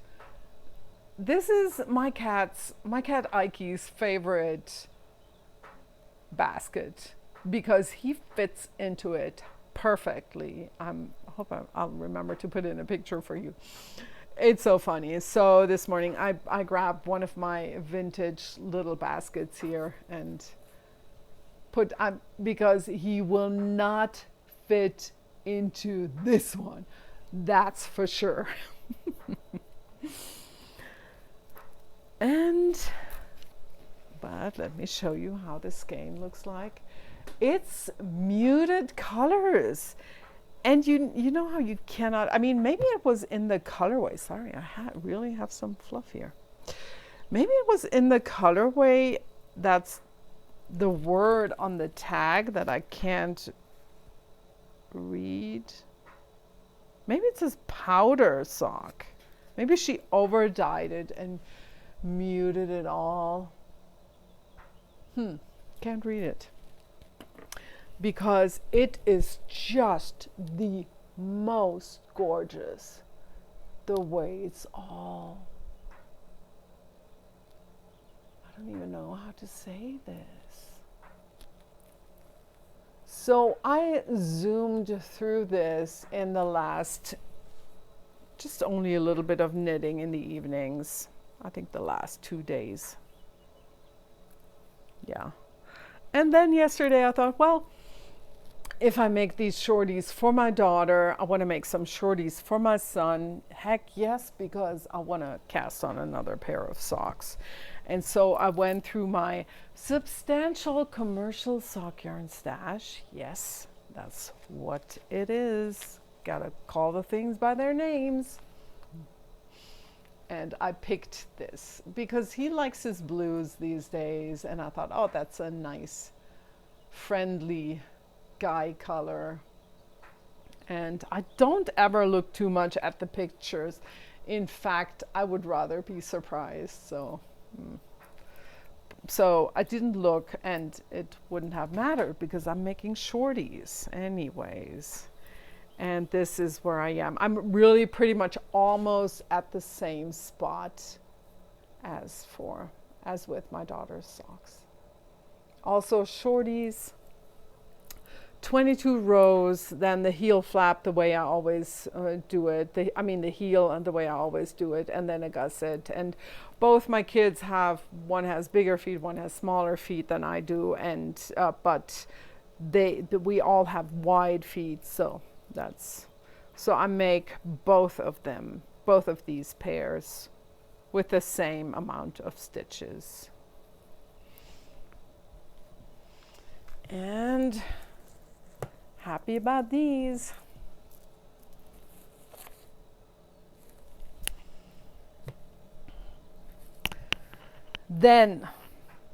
this is my cat Ikey's favorite basket because he fits into it perfectly. I hope I'll remember to put in a picture for you. It's so funny. So this morning I grabbed one of my vintage little baskets here and because he will not fit into this one. That's for sure. But let me show you how the skein looks like. It's muted colors. And you know how you cannot, I mean, maybe it was in the colorway. Sorry, I really have some fluff here. Maybe it was in the colorway. That's the word on the tag that I can't read. Maybe it says powder sock. Maybe she over dyed it and muted it all. Can't read it. Because it is just the most gorgeous, the way it's all, I don't even know how to say this. So I zoomed through this in the last, just only a little bit of knitting in the evenings. I think the last 2 days. Yeah. And then yesterday I thought, well, if I make these shorties for my daughter, I want to make some shorties for my son. Heck yes, because I want to cast on another pair of socks. And so I went through my substantial commercial sock yarn stash. Yes, that's what it is. Gotta call the things by their names. And I picked this because he likes his blues these days. And I thought, oh, that's a nice, friendly guy color. And I don't ever look too much at the pictures. In fact, I would rather be surprised. So I didn't look, and it wouldn't have mattered because I'm making shorties anyways. And this is where I am. I'm really pretty much almost at the same spot as with my daughter's socks. Also shorties, 22 rows, then the heel flap the way I always do it. The heel and the way I always do it, and then a gusset. And both my kids one has bigger feet, one has smaller feet than I do, and but we all have wide feet, so I make both of these pairs with the same amount of stitches. And happy about these. Then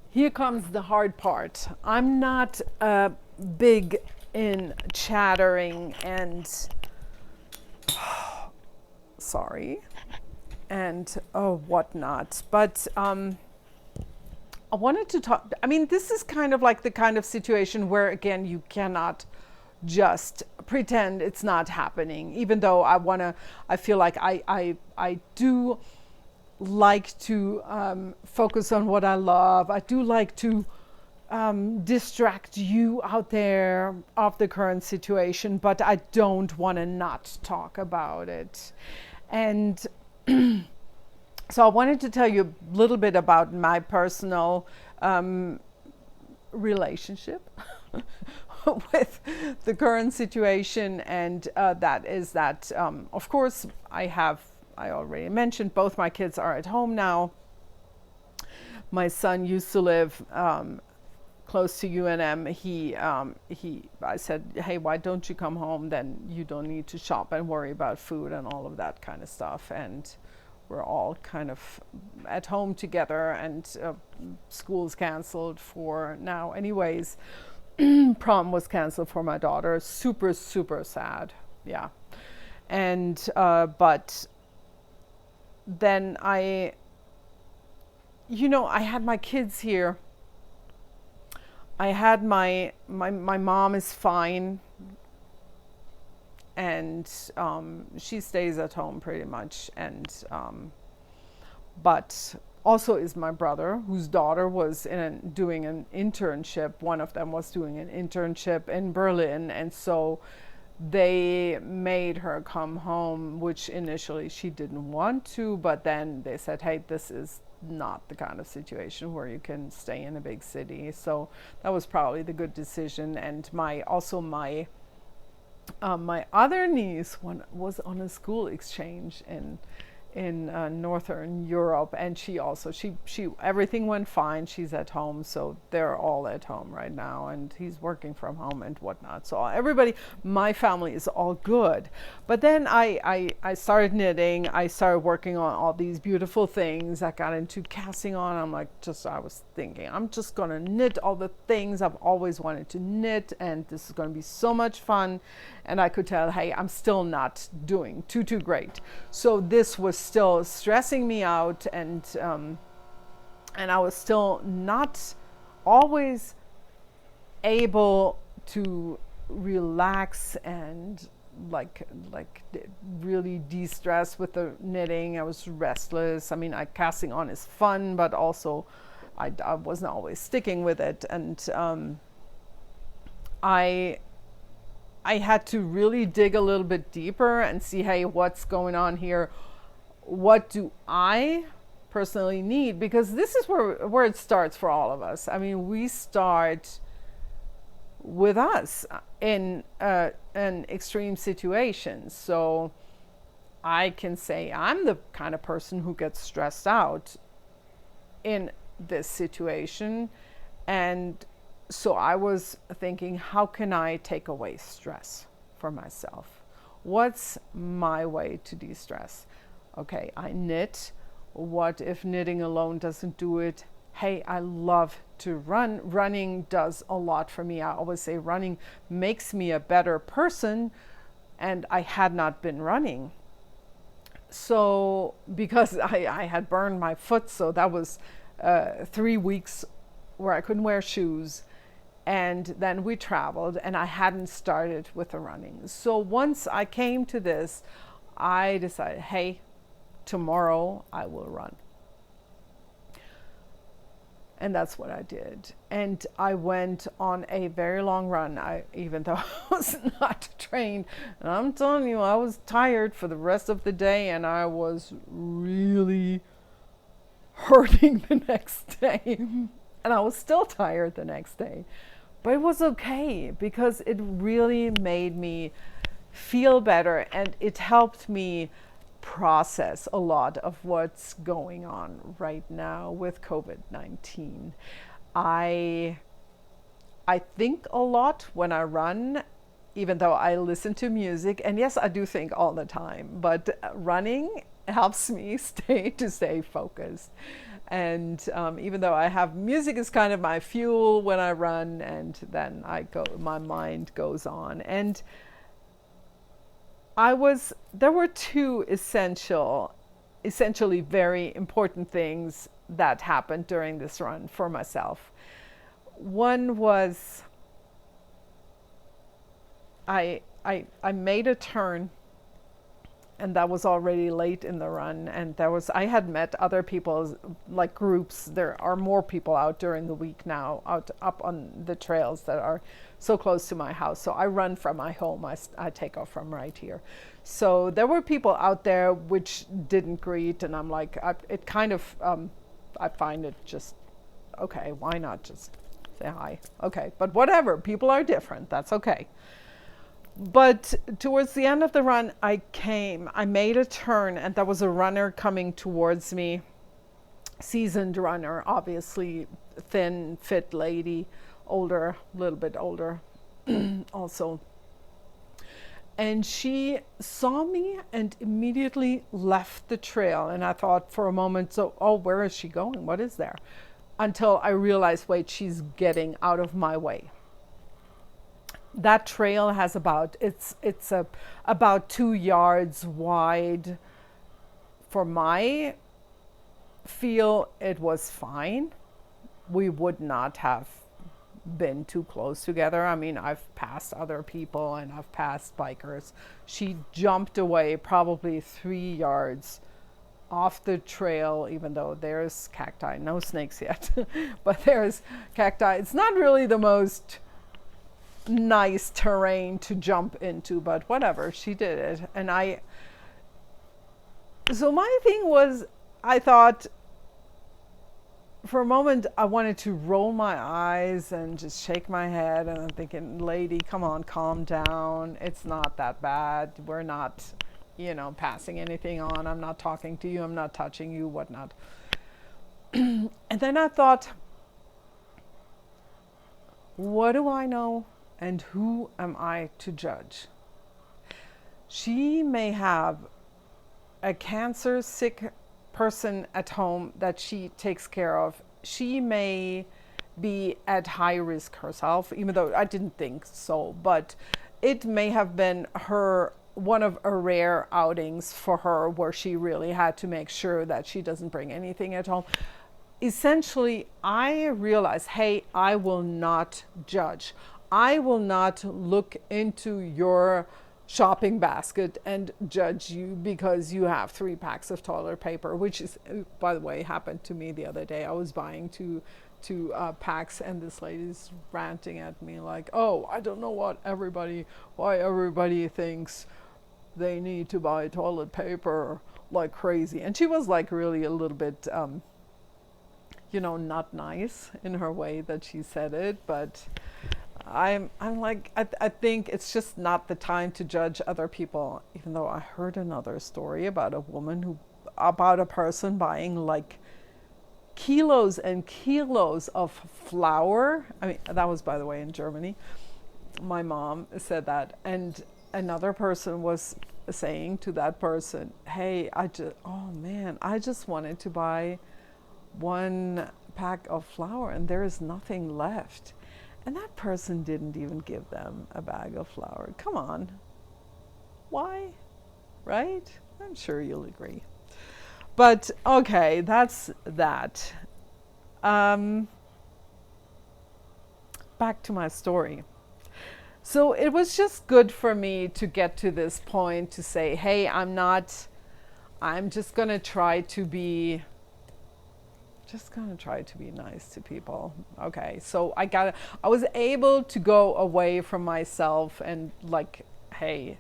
here comes the hard part. I'm not big in chattering and whatnot, but I wanted to talk. I mean, this is kind of like the kind of situation where, again, you cannot just pretend it's not happening, even though I feel like I do like to focus on what I love. I do like to distract you out there of the current situation, but I don't want to not talk about it. And so I wanted to tell you a little bit about my personal relationship with the current situation, and that is that, of course, I already mentioned, both my kids are at home now. My son used to live close to UNM. I said, hey, why don't you come home? Then you don't need to shop and worry about food and all of that kind of stuff. And we're all kind of at home together, and school's canceled for now anyways. Prom was canceled for my daughter. Super, super sad. Yeah. And, but then I had my kids here. I had my mom is fine, and she stays at home pretty much, and but also is my brother, whose daughter was doing an internship. One of them was doing an internship in Berlin, and so they made her come home, which initially she didn't want to, but then they said, hey, this is not the kind of situation where you can stay in a big city. So that was probably the good decision. And my other niece was on a school exchange in Northern Europe, and she everything went fine. She's at home, so they're all at home right now, and he's working from home and whatnot. So everybody, my family is all good. But then I started knitting. I started working on all these beautiful things. I got into casting on. I was thinking, I'm just gonna knit all the things I've always wanted to knit, and this is gonna be so much fun. And I could tell, hey, I'm still not doing too great. So this was still stressing me out, and I was still not always able to relax and really de-stress with the knitting. I was restless. I mean, casting on is fun, but also I wasn't always sticking with it, and I had to really dig a little bit deeper and see, hey, what's going on here? What do I personally need? Because this is where it starts for all of us. I mean, we start with us in extreme situations. So I can say I'm the kind of person who gets stressed out in this situation, and so I was thinking, how can I take away stress for myself? What's my way to de-stress? Okay, I knit. What if knitting alone doesn't do it? Hey, I love to run. Running does a lot for me. I always say running makes me a better person, and I had not been running. So, because I had burned my foot, so that was 3 weeks where I couldn't wear shoes. And then we traveled, and I hadn't started with the running. So once I came to this, I decided, hey, tomorrow I will run. And that's what I did. And I went on a very long run, even though I was not trained. And I'm telling you, I was tired for the rest of the day, and I was really hurting the next day. And I was still tired the next day. But it was okay, because it really made me feel better, and it helped me process a lot of what's going on right now with COVID-19. I think a lot when I run, even though I listen to music, and yes, I do think all the time, but running helps me stay focused. And even though I have music is kind of my fuel when I run, and then my mind goes on. And there were two essentially very important things that happened during this run for myself. One was I made a turn, and that was already late in the run, and I had met other people, like groups. There are more people out during the week now, up on the trails that are so close to my house. So I run from my home. I take off from right here. So there were people out there which didn't greet, and I'm like, I find it just okay. Why not just say hi. Okay, but whatever, people are different. That's okay. But towards the end of the run, I made a turn, and there was a runner coming towards me, seasoned runner, obviously, thin, fit lady, older, a little bit older also. And she saw me and immediately left the trail. And I thought for a moment, so, oh, where is she going? What is there? Until I realized, wait, she's getting out of my way. That trail has about 2 yards wide. For my feel, it was fine. We would not have been too close together. I mean, I've passed other people and I've passed bikers. She jumped away probably 3 yards off the trail, even though there's cacti, no snakes yet, but there's cacti. It's not really the most nice terrain to jump into, but whatever, she did it. And so my thing was, I thought, for a moment, I wanted to roll my eyes and just shake my head. And I'm thinking, lady, come on, calm down. It's not that bad. We're not, passing anything on. I'm not talking to you. I'm not touching you, whatnot. And then I thought, what do I know? And who am I to judge? She may have a cancer sick person at home that she takes care of. She may be at high risk herself, even though I didn't think so, but it may have been one of a rare outings for her where she really had to make sure that she doesn't bring anything at home. Essentially, I realized, hey, I will not judge. I will not look into your shopping basket and judge you because you have 3 packs of toilet paper, which is, by the way, happened to me the other day. I was buying two packs, and this lady's ranting at me like, oh, I don't know why everybody thinks they need to buy toilet paper like crazy. And she was like really a little bit not nice in her way that she said it, but I'm like, I think it's just not the time to judge other people, even though I heard another story about a person buying like kilos and kilos of flour. I mean, that was, by the way, in Germany. My mom said that. And another person was saying to that person, hey, I just wanted to buy 1 pack of flour and there is nothing left. And that person didn't even give them a bag of flour. Come on. Why? Right? I'm sure you'll agree. But okay, that's that. Back to my story. So it was just good for me to get to this point to say, hey, I'm just going to try to be nice to people. Okay, so I was able to go away from myself and like, hey,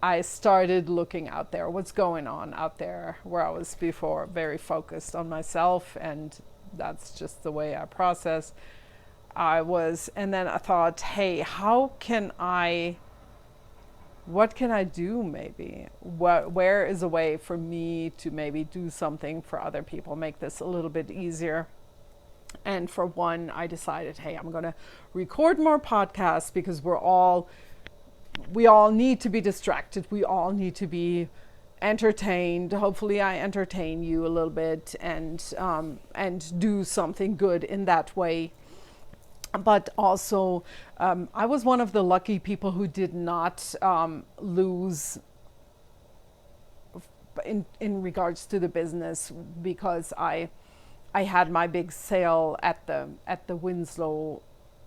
I started looking out there, what's going on out there, where I was before very focused on myself, and that's just the way I process. And then I thought, hey, what can I do maybe? Where is a way for me to maybe do something for other people, make this a little bit easier? And for one, I decided, hey, I'm going to record more podcasts because we all need to be distracted. We all need to be entertained. Hopefully I entertain you a little bit and do something good in that way. But also, I was one of the lucky people who did not lose in regards to the business, because I had my big sale at the Winslow.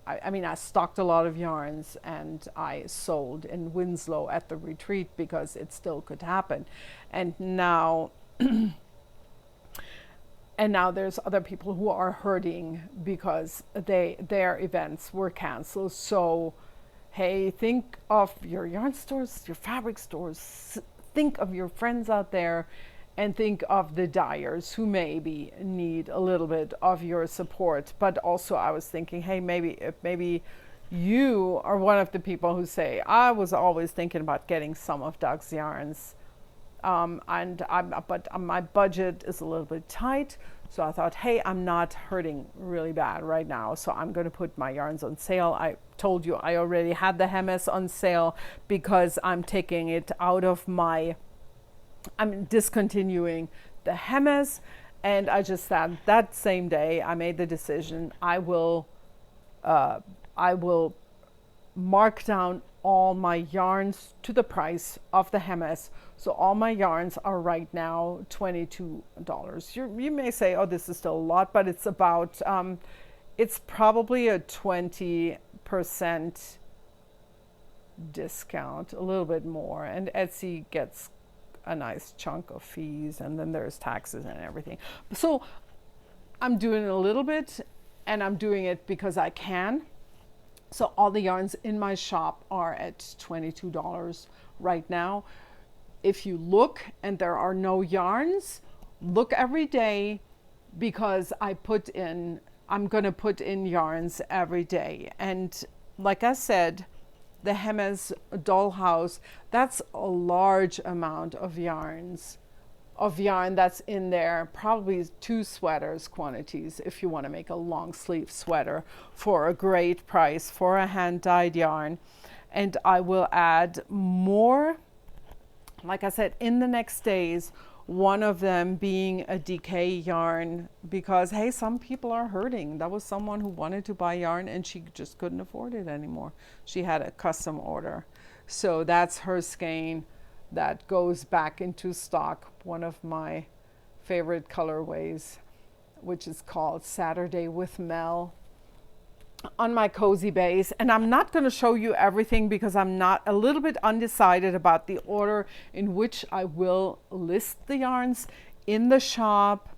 I stocked a lot of yarns and I sold in Winslow at the retreat because it still could happen. And now there's other people who are hurting because their events were canceled. So, hey, think of your yarn stores, your fabric stores, think of your friends out there and think of the dyers who maybe need a little bit of your support. But also I was thinking, hey, maybe you are one of the people who say, I was always thinking about getting some of Doug's yarns, but my budget is a little bit tight. So I thought, hey, I'm not hurting really bad right now, so I'm going to put my yarns on sale. I told you I already had the Hemes on sale because I'm taking it out of I'm discontinuing the Hemes, and I just said that same day I made the decision I will mark down all my yarns to the price of the Hemes. So all my yarns are right now $22. You may say, oh, this is still a lot, but it's about, it's probably a 20% discount, a little bit more. And Etsy gets a nice chunk of fees, and then there's taxes and everything. So I'm doing a little bit, and I'm doing it because I can. So all the yarns in my shop are at $22 right now. If you look and there are no yarns, look every day, because I'm going to put in yarns every day. And like I said, the Hemes Dollhouse, that's a large amount of yarn that's in there, probably 2 sweaters quantities if you want to make a long sleeve sweater for a great price for a hand dyed yarn. And I will add more, like I said, in the next days, one of them being a DK yarn, because hey, some people are hurting. That was someone who wanted to buy yarn and she just couldn't afford it anymore. She had a custom order. So that's her skein that goes back into stock, one of my favorite colorways, which is called Saturday with Mel, on my Cozy Base. And I'm not going to show you everything because I'm not a little bit undecided about the order in which I will list the yarns in the shop,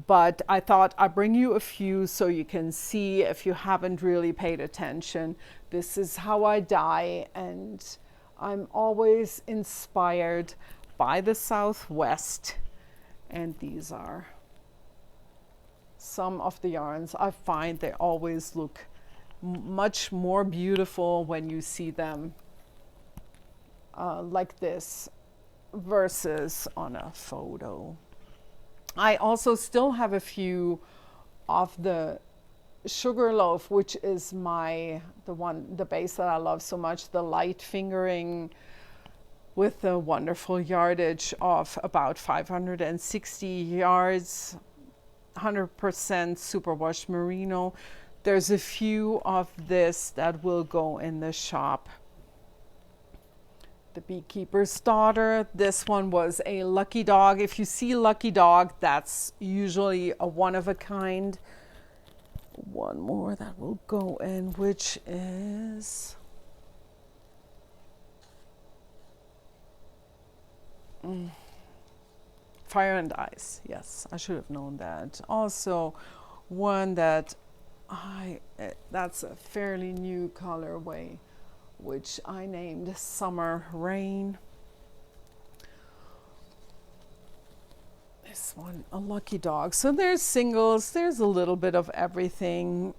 but I thought I'd bring you a few so you can see if you haven't really paid attention. This is how I dye, and I'm always inspired by the Southwest, and these are some of the yarns. I find they always look much more beautiful when you see them like this versus on a photo. I also still have a few of the Sugarloaf, which is the base that I love so much, the light fingering with the wonderful yardage of about 560 yards, 100% superwash merino. There's a few of this that will go in the shop. The Beekeeper's Daughter, this one was a Lucky Dog. If you see Lucky Dog, that's usually a one of a kind. One more that will go in, which is Fire and Ice. Yes, I should have known that. Also, one that that's a fairly new colorway, which I named Summer Rain. This one, a Lucky Dog. So there's singles, there's a little bit of everything.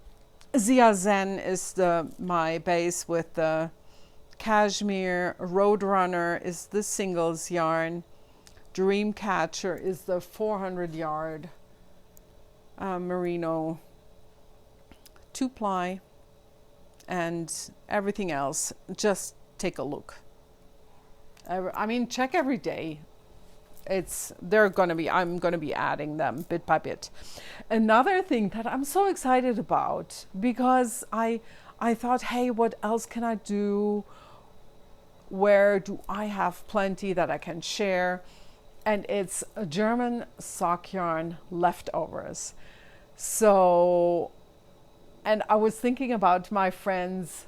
Zia Zen is my base with the cashmere. Roadrunner is the singles yarn. Dreamcatcher is the 400 yard merino 2-ply, and everything else, just take a look. I mean, check every day. I'm going to be adding them bit by bit. Another thing that I'm so excited about, because I thought, hey, what else can I do? Where do I have plenty that I can share? And it's a German sock yarn leftovers. So, and I was thinking about my friends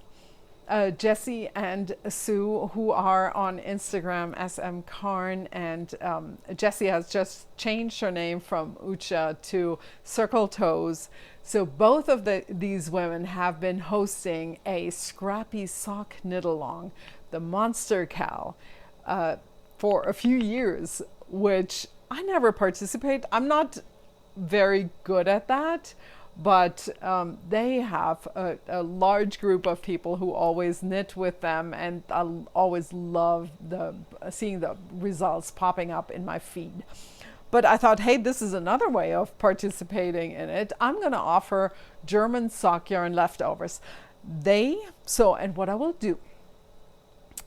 Jessie and Sue, who are on Instagram, SM Karn, and Jessie has just changed her name from Ucha to Circle Toes. So both of these women have been hosting a scrappy sock knit-along, the Monster Cow, for a few years, which I never participate. I'm not very good at that, but they have a large group of people who always knit with them, and I always love seeing the results popping up in my feed. But I thought, hey, this is another way of participating in it. I'm going to offer German sock yarn leftovers. And what I will do,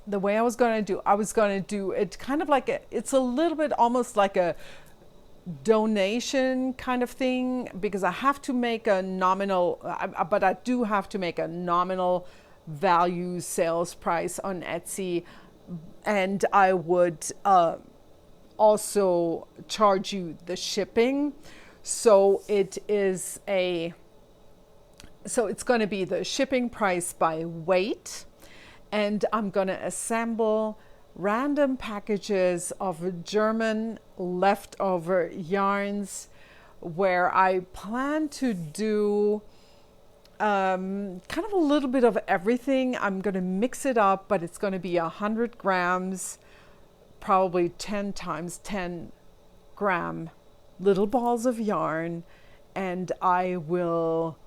the way I was going to do it kind of like it's a little bit almost like a donation kind of thing, because I have to make a nominal, but I do have to make a nominal value sales price on Etsy, and I would also charge you the shipping. So it's going to be the shipping price by weight, and I'm going to assemble random packages of German leftover yarns, where I plan to do kind of a little bit of everything. I'm going to mix it up, but it's going to be 100 grams, probably 10 times 10 gram little balls of yarn, and I will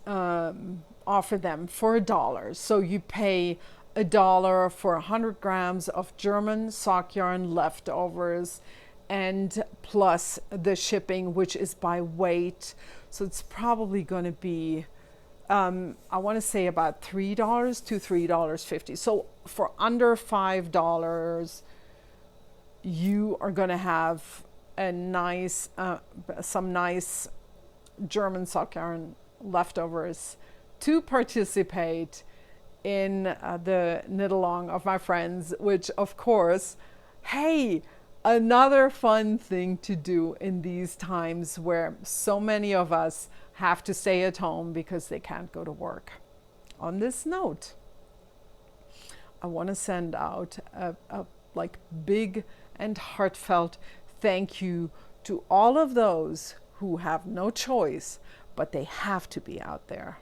offer them for $1. So you pay $1 for 100 grams of German sock yarn leftovers, and plus the shipping, which is by weight. So it's probably going to be, I want to say about $3 to $3.50. So for under $5, you are going to have a nice, some nice German sock yarn leftovers to participate in the knit along of my friends, which of course, hey, another fun thing to do in these times where so many of us have to stay at home because they can't go to work. On this note, I want to send out a like big and heartfelt thank you to all of those who have no choice, but they have to be out there.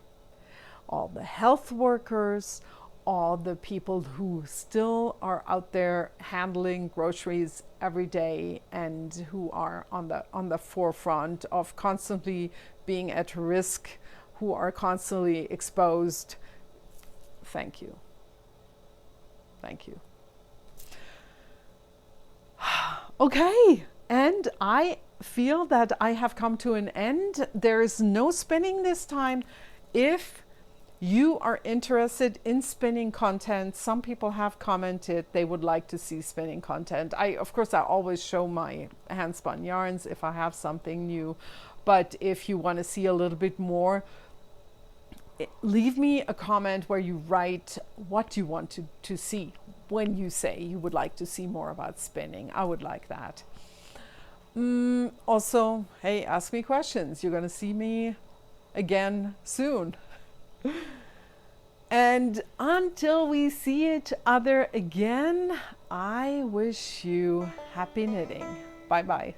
All the health workers, all the people who still are out there handling groceries every day and who are on the forefront of constantly being at risk, who are constantly exposed. Thank you. Thank you. Okay, and I feel that I have come to an end. There is no spinning this time. If you are interested in spinning content, some people have commented they would like to see spinning content. Of course, I always show my hand spun yarns if I have something new, but if you want to see a little bit more, leave me a comment where you write what you want to see when you say you would like to see more about spinning. I would like that. Also, hey, ask me questions. You're going to see me again soon. And until we see each other again, I wish you happy knitting. Bye-bye.